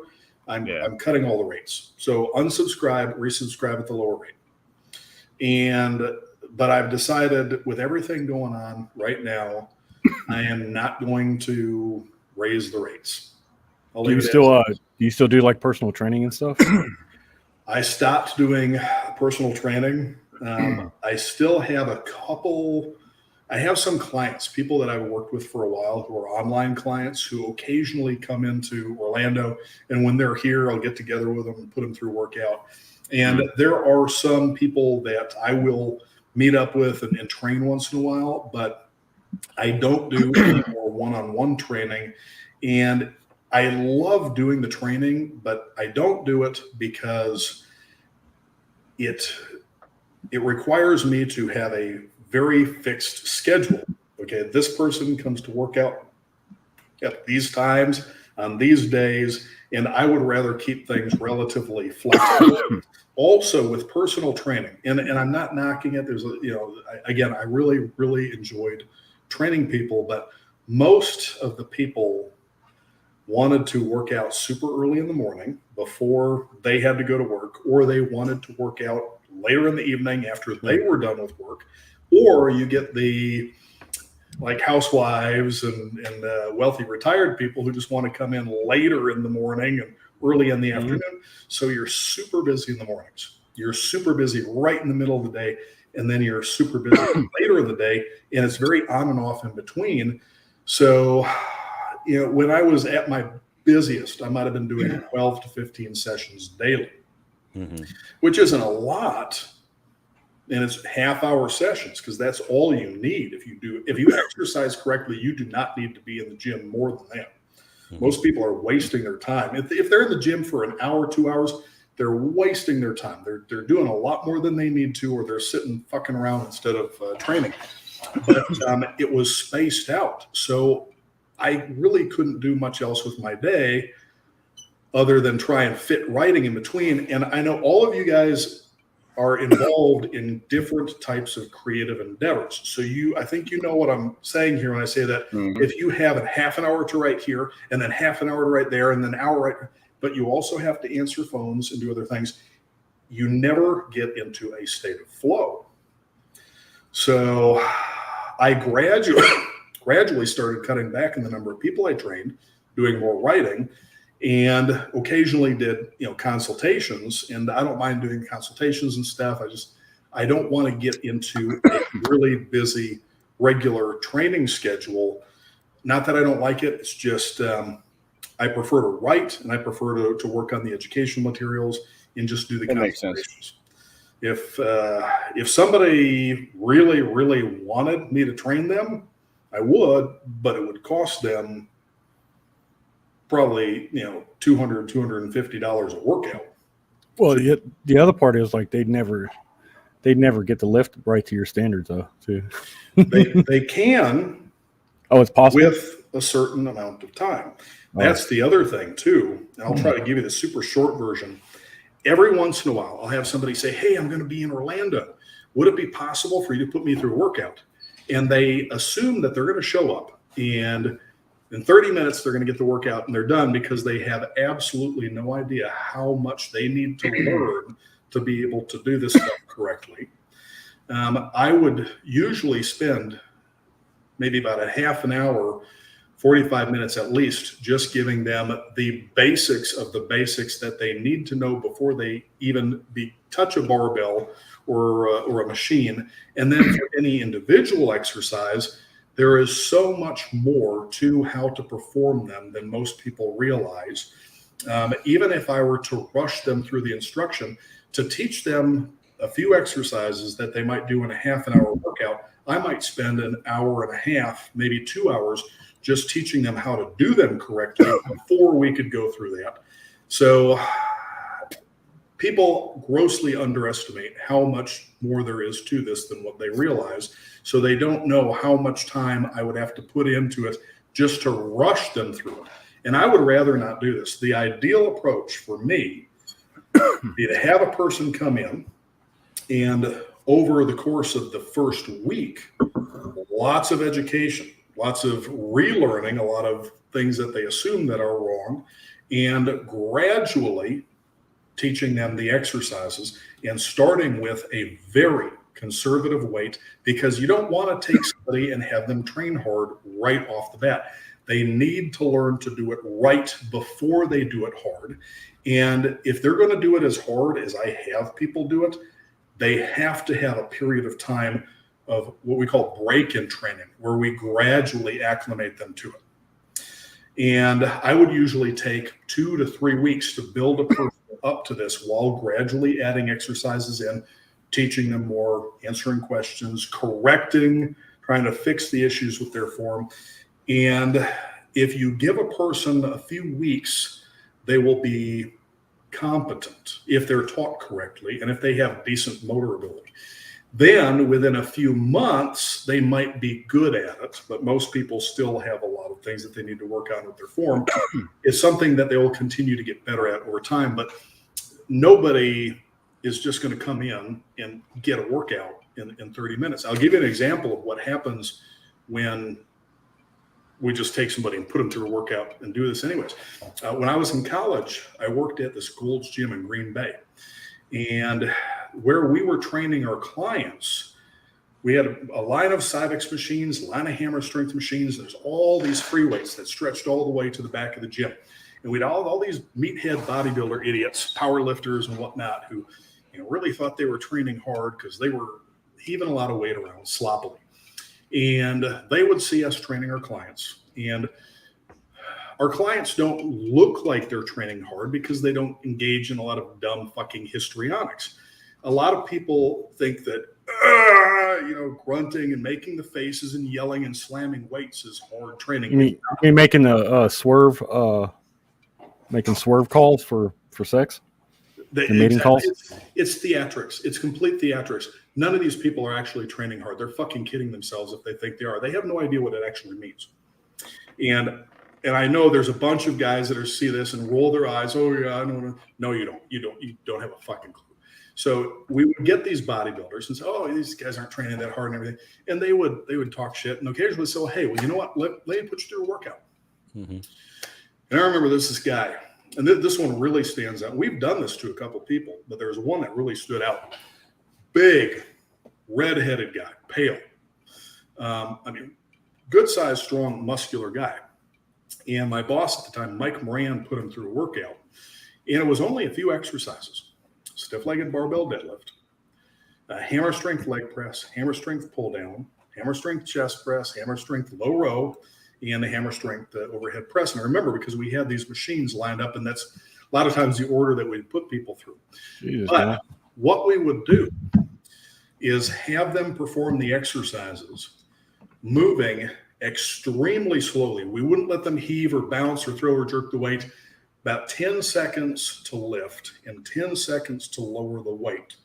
I'm cutting all the rates. So unsubscribe, resubscribe at the lower rate. But I've decided with everything going on right now, I am not going to raise the rates. I'll Do leave you it as still is. do you still do like personal training and stuff? I stopped doing personal training. I still have a couple. I have some clients, people that I've worked with for a while who are online clients who occasionally come into Orlando. And when they're here, I'll get together with them and put them through workout. And there are some people that I will meet up with and train once in a while, but I don't do any more one-on-one training. And I love doing the training, but I don't do it because it requires me to have a very fixed schedule. Okay, this person comes to work out at these times on these days, and I would rather keep things relatively flexible. Also with personal training, and I'm not knocking it. There's again, I really, really enjoyed training people, but most of the people wanted to work out super early in the morning before they had to go to work, or they wanted to work out later in the evening after they were done with work. Or you get the like housewives and wealthy retired people who just want to come in later in the morning and early in the afternoon. So you're super busy in the mornings. You're super busy right in the middle of the day. And then you're super busy later in the day. And it's very on and off in between. So, when I was at my busiest, I might have been doing 12 to 15 sessions daily, which isn't a lot. And it's half-hour sessions because that's all you need. If you exercise correctly, you do not need to be in the gym more than that. Most people are wasting their time. If they're in the gym for an hour, 2 hours, they're wasting their time. They're doing a lot more than they need to, or they're sitting fucking around instead of training. But it was spaced out. So I really couldn't do much else with my day other than try and fit writing in between. And I know all of you guys are involved in different types of creative endeavors. So I think you know what I'm saying here when I say that if you have a half an hour to write here and then half an hour to write there and then an hour right, but you also have to answer phones and do other things, you never get into a state of flow. So I gradually started cutting back in the number of people I trained, doing more writing, and occasionally did consultations. And I don't mind doing consultations and stuff. I don't want to get into a really busy regular training schedule. Not that I don't like it. It's just I prefer to write, and I prefer to work on the education materials and just do the consultations. If somebody really, really wanted me to train them, I would, but it would cost them probably $200, $250 a workout. Well, the other part is like they'd never get the lift right to your standards though. Too. they can. Oh, it's possible with a certain amount of time. That's the other thing too. And I'll try to give you the super short version. Every once in a while, I'll have somebody say, "Hey, I'm going to be in Orlando. Would it be possible for you to put me through a workout?" And they assume that they're going to show up, and in 30 minutes, they're going to get the workout and they're done because they have absolutely no idea how much they need to learn to be able to do this stuff correctly. I would usually spend maybe about a half an hour, 45 minutes at least, just giving them the basics of the basics that they need to know before they even touch a barbell or a machine. And then for any individual exercise, there is so much more to how to perform them than most people realize. Even if I were to rush them through the instruction to teach them a few exercises that they might do in a half an hour workout, I might spend an hour and a half, maybe 2 hours, just teaching them how to do them correctly before we could go through that. So people grossly underestimate how much more there is to this than what they realize. So they don't know how much time I would have to put into it just to rush them through it. And I would rather not do this. The ideal approach for me would be to have a person come in, and over the course of the first week, lots of education, lots of relearning, a lot of things that they assume that are wrong, and gradually teaching them the exercises and starting with a very conservative weight, because you don't want to take somebody and have them train hard right off the bat. They need to learn to do it right before they do it hard. And if they're going to do it as hard as I have people do it, they have to have a period of time of what we call break-in training, where we gradually acclimate them to it. And I would usually take 2 to 3 weeks to build a person up to this while gradually adding exercises in, teaching them more, answering questions, correcting, trying to fix the issues with their form. And if you give a person a few weeks, they will be competent if they're taught correctly and if they have decent motor ability. Then within a few months, they might be good at it, but most people still have a lot of things that they need to work on with their form. It's something that they will continue to get better at over time, but nobody is just going to come in and get a workout in 30 minutes. I'll give you an example of what happens when we just take somebody and put them through a workout and do this anyways. When I was in college, I worked at this Gold's Gym in Green Bay. And where we were training our clients, we had a line of Cybex machines, a line of hammer strength machines. There's all these free weights that stretched all the way to the back of the gym. And we'd all these meathead bodybuilder idiots, power lifters and whatnot, who really thought they were training hard because they were heaving a lot of weight around sloppily. And they would see us training our clients. And our clients don't look like they're training hard because they don't engage in a lot of dumb fucking histrionics. A lot of people think that, grunting and making the faces and yelling and slamming weights is hard training. You mean making the swerve, making swerve calls for sex? The mating calls? It's theatrics. It's complete theatrics. None of these people are actually training hard. They're fucking kidding themselves if they think they are. They have no idea what it actually means. And I know there's a bunch of guys that see this and roll their eyes. Oh yeah, I don't know. No, you don't. You don't have a fucking clue. So we would get these bodybuilders and say, oh, these guys aren't training that hard and everything. And they would talk shit and occasionally say, hey, well, you know what? Let me put you through a workout. Mm-hmm. And I remember this guy, and this one really stands out. We've done this to a couple people, but there's one that really stood out. Big, red-headed guy, pale. Good sized, strong, muscular guy. And my boss at the time, Mike Moran, put him through a workout. And it was only a few exercises. Stiff-legged barbell deadlift, hammer strength leg press, hammer strength pull down, hammer strength chest press, hammer strength low row, and the hammer strength overhead press. And I remember because we had these machines lined up, and that's a lot of times the order that we'd put people through. Jesus, but man. What we would do is have them perform the exercises moving extremely slowly. We wouldn't let them heave or bounce or throw or jerk the weight. About 10 seconds to lift and 10 seconds to lower the weight.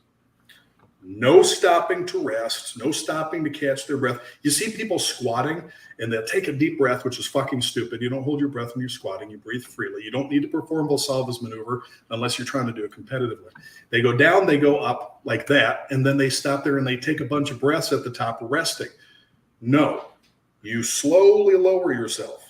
No stopping to rest, no stopping to catch their breath. You see people squatting and they'll take a deep breath, which is fucking stupid. You don't hold your breath when you're squatting. You breathe freely. You don't need to perform Valsalva's maneuver unless you're trying to do it competitively. They go down, they go up like that, and then they stop there and they take a bunch of breaths at the top resting. No, you slowly lower yourself.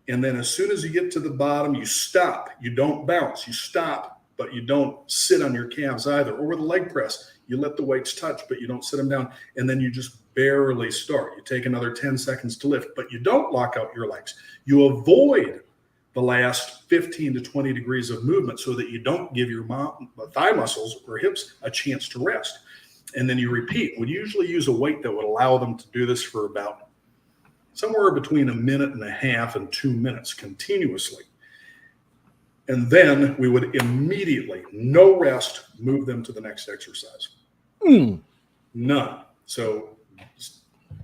And then as soon as you get to the bottom, you stop. You don't bounce. You stop, but you don't sit on your calves either. Or with a leg press, you let the weights touch, but you don't sit them down. And then you just barely start. You take another 10 seconds to lift, but you don't lock out your legs. You avoid the last 15 to 20 degrees of movement so that you don't give your thigh muscles or hips a chance to rest. And then you repeat. We usually use a weight that would allow them to do this for about somewhere between 1.5 minutes and 2 minutes continuously. And then we would immediately, no rest, move them to the next exercise. None. So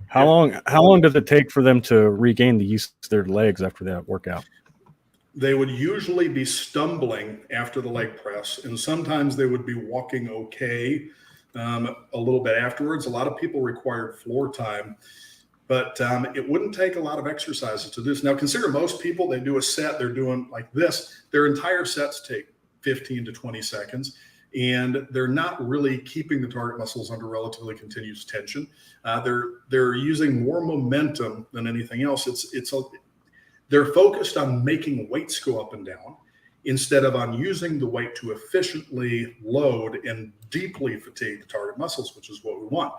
how long does it take for them to regain the use of their legs after that workout? They would usually be stumbling after the leg press, and sometimes they would be walking okay a little bit afterwards. A lot of people required floor time. But it wouldn't take a lot of exercises to do this. Now, consider most people, they do a set, they're doing like this. Their entire sets take 15 to 20 seconds, and they're not really keeping the target muscles under relatively continuous tension. They're using more momentum than anything else. They're focused on making weights go up and down instead of on using the weight to efficiently load and deeply fatigue the target muscles, which is what we want.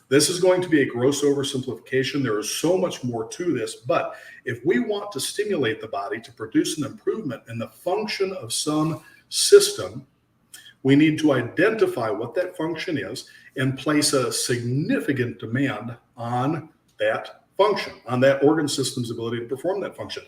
This is going to be a gross oversimplification. There is so much more to this, but if we want to stimulate the body to produce an improvement in the function of some system, we need to identify what that function is and place a significant demand on that function, on that organ system's ability to perform that function.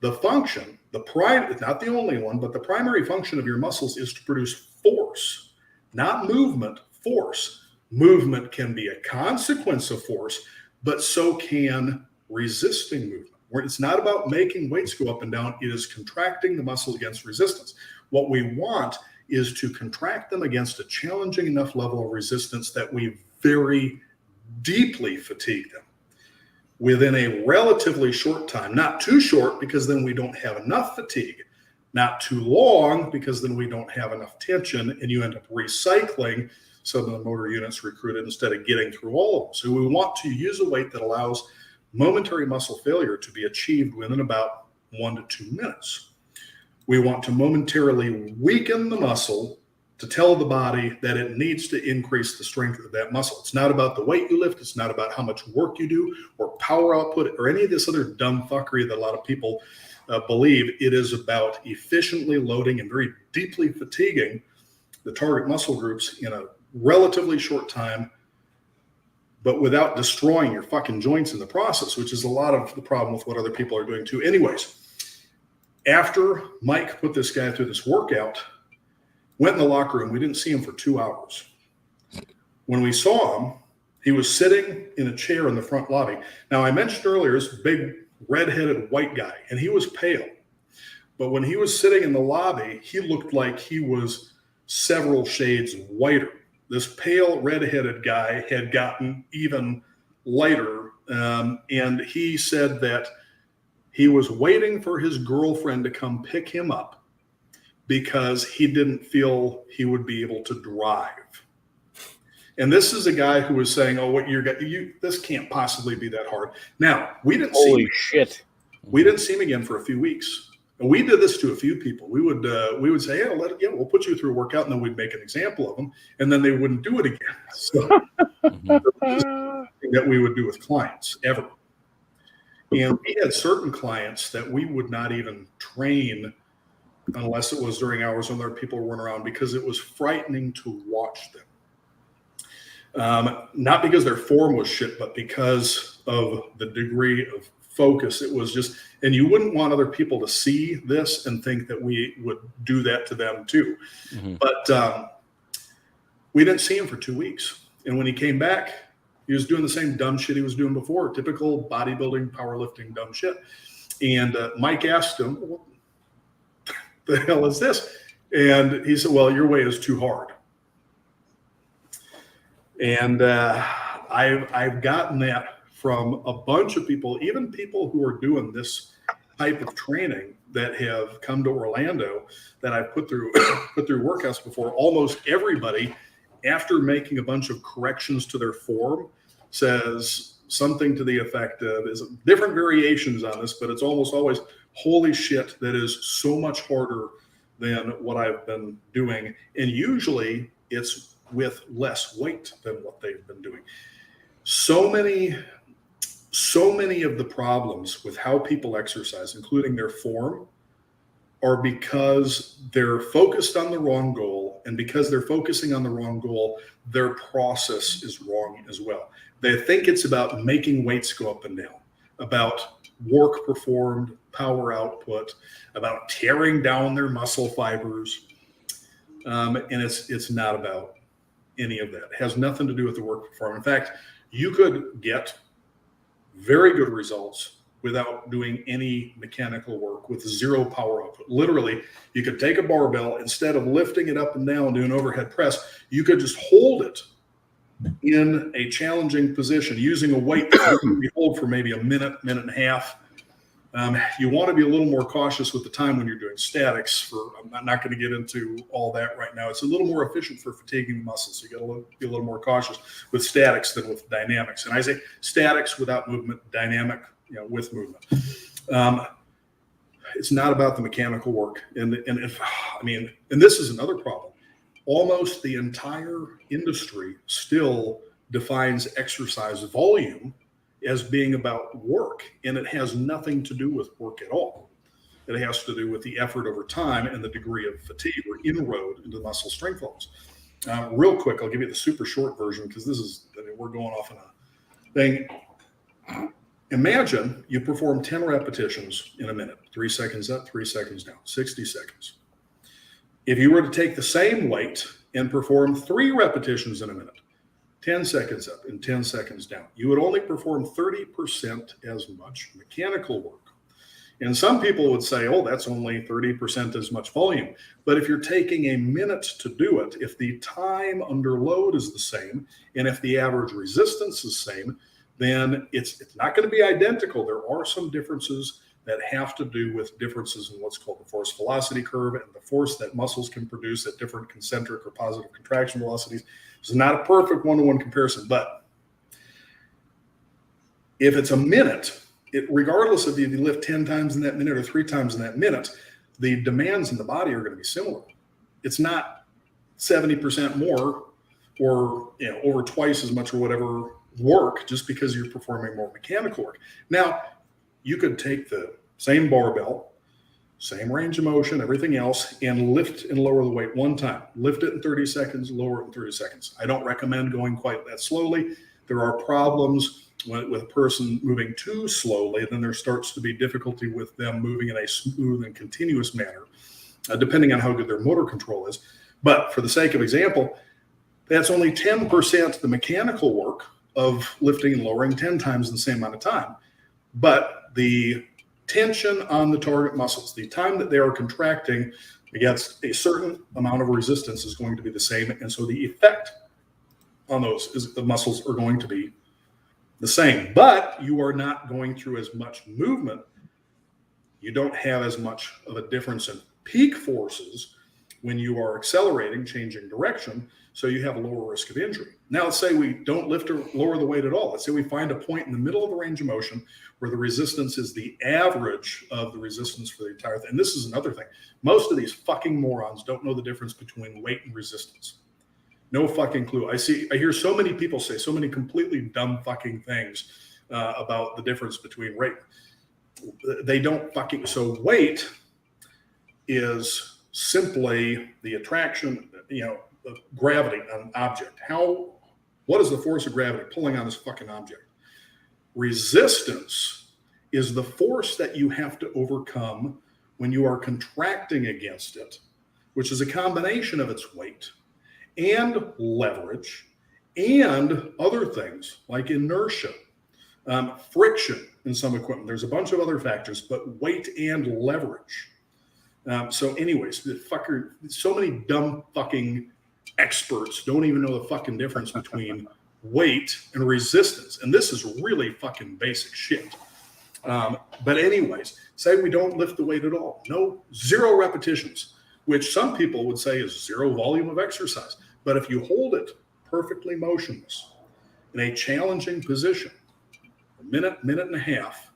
The function, not the only one, but the primary function of your muscles is to produce force, not movement, force. Movement can be a consequence of force, but so can resisting movement. Where it's not about making weights go up and down, it is contracting the muscle against resistance. What we want is to contract them against a challenging enough level of resistance that we very deeply fatigue them within a relatively short time. Not too short, because then we don't have enough fatigue. Not too long, because then we don't have enough tension, and you end up recycling some of the motor units recruited instead of getting through all of them. So we want to use a weight that allows momentary muscle failure to be achieved within about 1 to 2 minutes. We want to momentarily weaken the muscle to tell the body that it needs to increase the strength of that muscle. It's not about the weight you lift. It's not about how much work you do or power output or any of this other dumb fuckery that a lot of people believe. It is about efficiently loading and very deeply fatiguing the target muscle groups in a relatively short time, but without destroying your fucking joints in the process, which is a lot of the problem with what other people are doing too. Anyways, after Mike put this guy through this workout, went in the locker room, we didn't see him for 2 hours. When we saw him, he was sitting in a chair in the front lobby. Now, I mentioned earlier, this big red-headed white guy, and he was pale. But when he was sitting in the lobby, he looked like he was several shades whiter. This pale red-headed guy had gotten even lighter, and he said that he was waiting for his girlfriend to come pick him up because he didn't feel he would be able to drive. And this is a guy who was saying, "Oh, this can't possibly be that hard." Now, we didn't Holy shit. We didn't see him again for a few weeks. And we did this to a few people. We would say, we'll put you through a workout, and then we'd make an example of them, and then they wouldn't do it again. So that we would do with clients ever. And we had certain clients that we would not even train unless it was during hours when other people weren't around, because it was frightening to watch them. Not because their form was shit, but because of the degree of focus. It was just, and you wouldn't want other people to see this and think that we would do that to them too. Mm-hmm. But we didn't see him for 2 weeks. And when he came back, he was doing the same dumb shit he was doing before, typical bodybuilding, powerlifting, dumb shit. And Mike asked him, "What the hell is this?" And he said, "Well, your way is too hard." And I've gotten that from a bunch of people, even people who are doing this type of training that have come to Orlando that I've put through workouts before. Almost everybody, after making a bunch of corrections to their form, says something to the effect of, is different variations on this, but it's almost always, "Holy shit, that is so much harder than what I've been doing." And usually it's with less weight than what they've been doing. So many of the problems with how people exercise, including their form, are because they're focused on the wrong goal. And because they're focusing on the wrong goal, their process is wrong as well. They think it's about making weights go up and down, about work performed, power output, about tearing down their muscle fibers. And it's not about any of that. It has nothing to do with the work performed. In fact, you could get very good results without doing any mechanical work, with zero power output. Literally, you could take a barbell, instead of lifting it up and down, do an overhead press, you could just hold it in a challenging position using a weight that you can hold for maybe a minute, minute and a half. You want to be a little more cautious with the time when you're doing statics. I'm not going to get into all that right now. It's a little more efficient for fatiguing the muscles. So you got to be a little more cautious with statics than with dynamics. And I say statics without movement, dynamic, with movement. It's not about the mechanical work. And this is another problem. Almost the entire industry still defines exercise volume as being about work, and it has nothing to do with work at all. It has to do with the effort over time and the degree of fatigue or inroad into muscle strength levels. Real quick, I'll give you the super short version because we're going off on a thing. Imagine you perform 10 repetitions in a minute, 3 seconds up, 3 seconds down, 60 seconds. If you were to take the same weight and perform 3 repetitions in a minute, 10 seconds up and 10 seconds down, you would only perform 30% as much mechanical work. And some people would say, oh, that's only 30% as much volume. But if you're taking a minute to do it, if the time under load is the same, and if the average resistance is the same, then it's not going to be identical. There are some differences that have to do with differences in what's called the force velocity curve and the force that muscles can produce at different concentric or positive contraction velocities. It's not a perfect one-to-one comparison, but if it's a minute, regardless of if you lift 10 times in that minute or 3 times in that minute, the demands in the body are going to be similar. It's not 70% more or over twice as much or whatever work just because you're performing more mechanical work. Now, you could take the same barbell, same range of motion, everything else, and lift and lower the weight one time. Lift it in 30 seconds, lower it in 30 seconds. I don't recommend going quite that slowly. There are problems with a person moving too slowly. Then there starts to be difficulty with them moving in a smooth and continuous manner, depending on how good their motor control is. But for the sake of example, that's only 10% the mechanical work of lifting and lowering 10 times in the same amount of time. But the tension on the target muscles, the time that they are contracting against a certain amount of resistance is going to be the same. And so the effect on those is the muscles are going to be the same, but you are not going through as much movement. You don't have as much of a difference in peak forces when you are accelerating, changing direction, so you have a lower risk of injury. Now, let's say we don't lift or lower the weight at all. Let's say we find a point in the middle of the range of motion where the resistance is the average of the resistance for the entire thing. And this is another thing. Most of these fucking morons don't know the difference between weight and resistance. No fucking clue. I hear so many people say so many completely dumb fucking things about the difference between weight. They don't fucking, so weight is simply the attraction, of gravity on an object. What is the force of gravity pulling on this fucking object? Resistance is the force that you have to overcome when you are contracting against it, which is a combination of its weight and leverage and other things like inertia, friction in some equipment. There's a bunch of other factors, but weight and leverage. So anyways, so many dumb fucking experts don't even know the fucking difference between weight and resistance. And this is really fucking basic shit. But anyways, say we don't lift the weight at all. No, 0 repetitions, which some people would say is 0 volume of exercise. But if you hold it perfectly motionless in a challenging position, a minute and a half,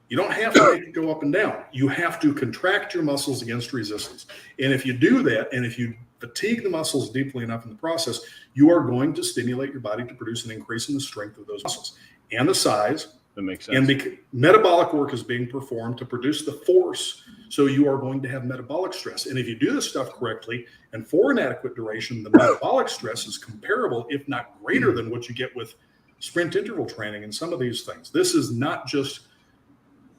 you don't have to make it go up and down. You have to contract your muscles against resistance. And if you do that, and if you fatigue the muscles deeply enough in the process, you are going to stimulate your body to produce an increase in the strength of those muscles and the size. That makes sense. And metabolic work is being performed to produce the force. So you are going to have metabolic stress. And if you do this stuff correctly and for an adequate duration, the metabolic stress is comparable, if not greater than what you get with sprint interval training and some of these things. This is not just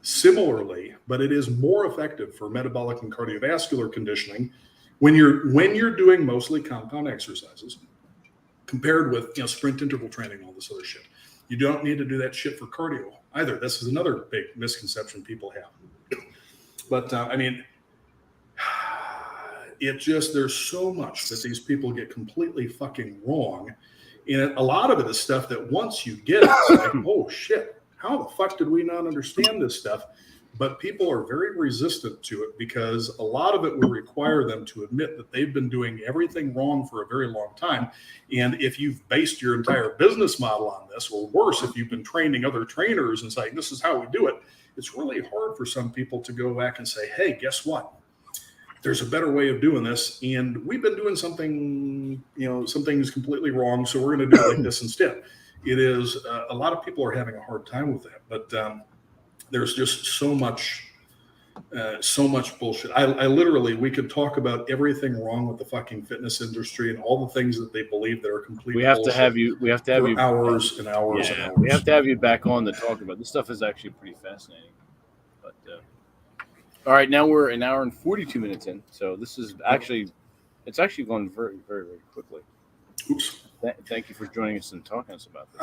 similarly, but it is more effective for metabolic and cardiovascular conditioning when you're doing mostly compound exercises compared with sprint interval training and all this other shit. You don't need to do that shit for cardio either. This is another big misconception people have. But there's so much that these people get completely fucking wrong. And a lot of it is stuff that once you get it, it's like, oh shit, how the fuck did we not understand this stuff? But people are very resistant to it because a lot of it will require them to admit that they've been doing everything wrong for a very long time. And if you've based your entire business model on this, or worse, if you've been training other trainers and saying, this is how we do it, it's really hard for some people to go back and say, hey, guess what? there's a better way of doing this, and we've been doing something, some things completely wrong, so we're going to do it like this instead. It is a lot of people are having a hard time with that, but there's just so much bullshit. I literally, we could talk about everything wrong with the fucking fitness industry and all the things that they believe that are completely We have to bullshit have you. We have to have for you hours and hours and hours. We have to have you back on to talk about this stuff. Is actually pretty fascinating. But all right, now we're an hour and 42 minutes in, so this is actually gone very, very, very quickly. Oops. Thank you for joining us and talking to us about this.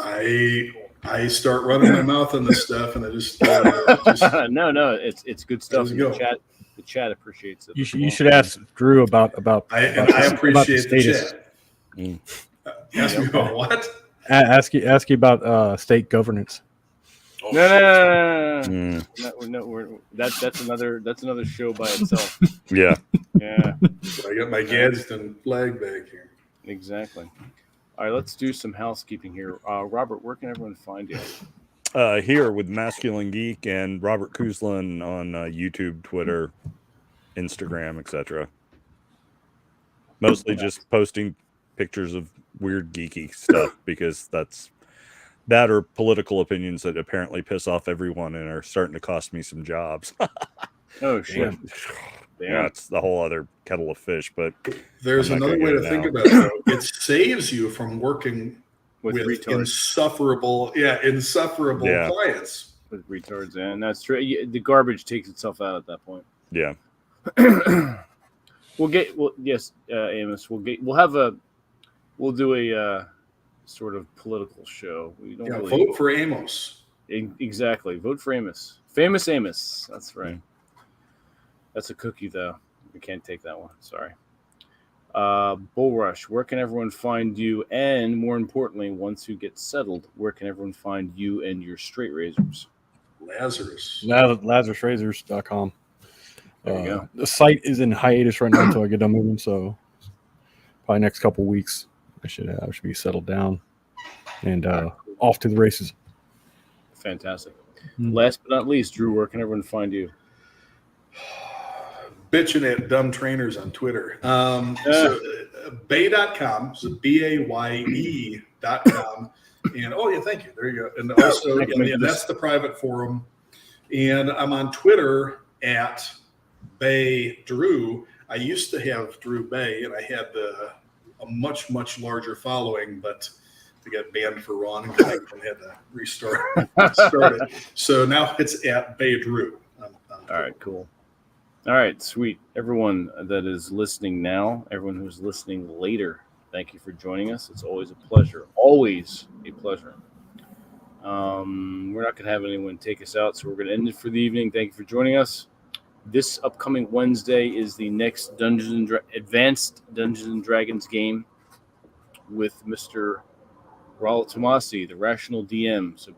I start running my mouth on this stuff, and I just no, it's good stuff. The chat appreciates it. You should ask Drew about I appreciate the chat. Ask me about what? Ask you about state governance. Oh, No. That's another show by itself. Yeah. So I got my Gadsden flag back here. Exactly. All right, let's do some housekeeping here. Robert, where can everyone find you? Here with Masculine Geek and Robert Kuzlin on YouTube, Twitter, Instagram, etc. Mostly just posting pictures of weird geeky stuff because that or political opinions that apparently piss off everyone and are starting to cost me some jobs. Oh shit! Yeah, it's the whole other kettle of fish. But there's another way to think about it. Though. It saves you from working with insufferable clients. With retards, and that's true. The garbage takes itself out at that point. Yeah. Amos. We'll do a sort of political show. We don't vote for Amos. Exactly. Vote for Amos. Famous Amos. That's right. That's a cookie, though. We can't take that one. Sorry. Bull Rush, where can everyone find you? And more importantly, once you get settled, where can everyone find you and your straight razors? LazarusRazors.com. There you go. The site is in hiatus right now until I get done moving, so probably next couple weeks I should be settled down and off to the races. Fantastic. Last but not least, Drew, where can everyone find you? Bitching at dumb trainers on Twitter. So Baye.com, so BAYE.com. And thank you. There you go. And also, that's the private forum. And I'm on Twitter at Baye Drew. I used to have Drew Baye, and I had a much, much larger following, but I got banned for Ron and I had to restart it. So now it's at Baye Drew. All right, cool. All right, sweet. Everyone that is listening now, everyone who's listening later, thank you for joining us. It's always a pleasure. Always a pleasure. We're not going to have anyone take us out, so we're going to end it for the evening. Thank you for joining us. This upcoming Wednesday is the next Advanced Dungeons and Dragons game with Mr. Raul Tomasi, the Rational DM. So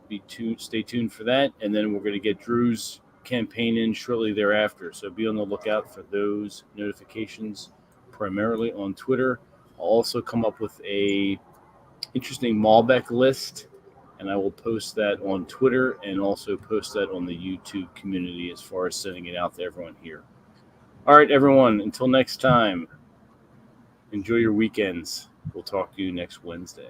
stay tuned for that, and then we're going to get Drew's campaign in shortly thereafter. So be on the lookout for those notifications, primarily on Twitter. I'll also come up with a interesting Malbec list, and I will post that on Twitter and also post that on the YouTube community as far as sending it out to everyone here. All right, everyone, until next time, enjoy your weekends. We'll talk to you next Wednesday.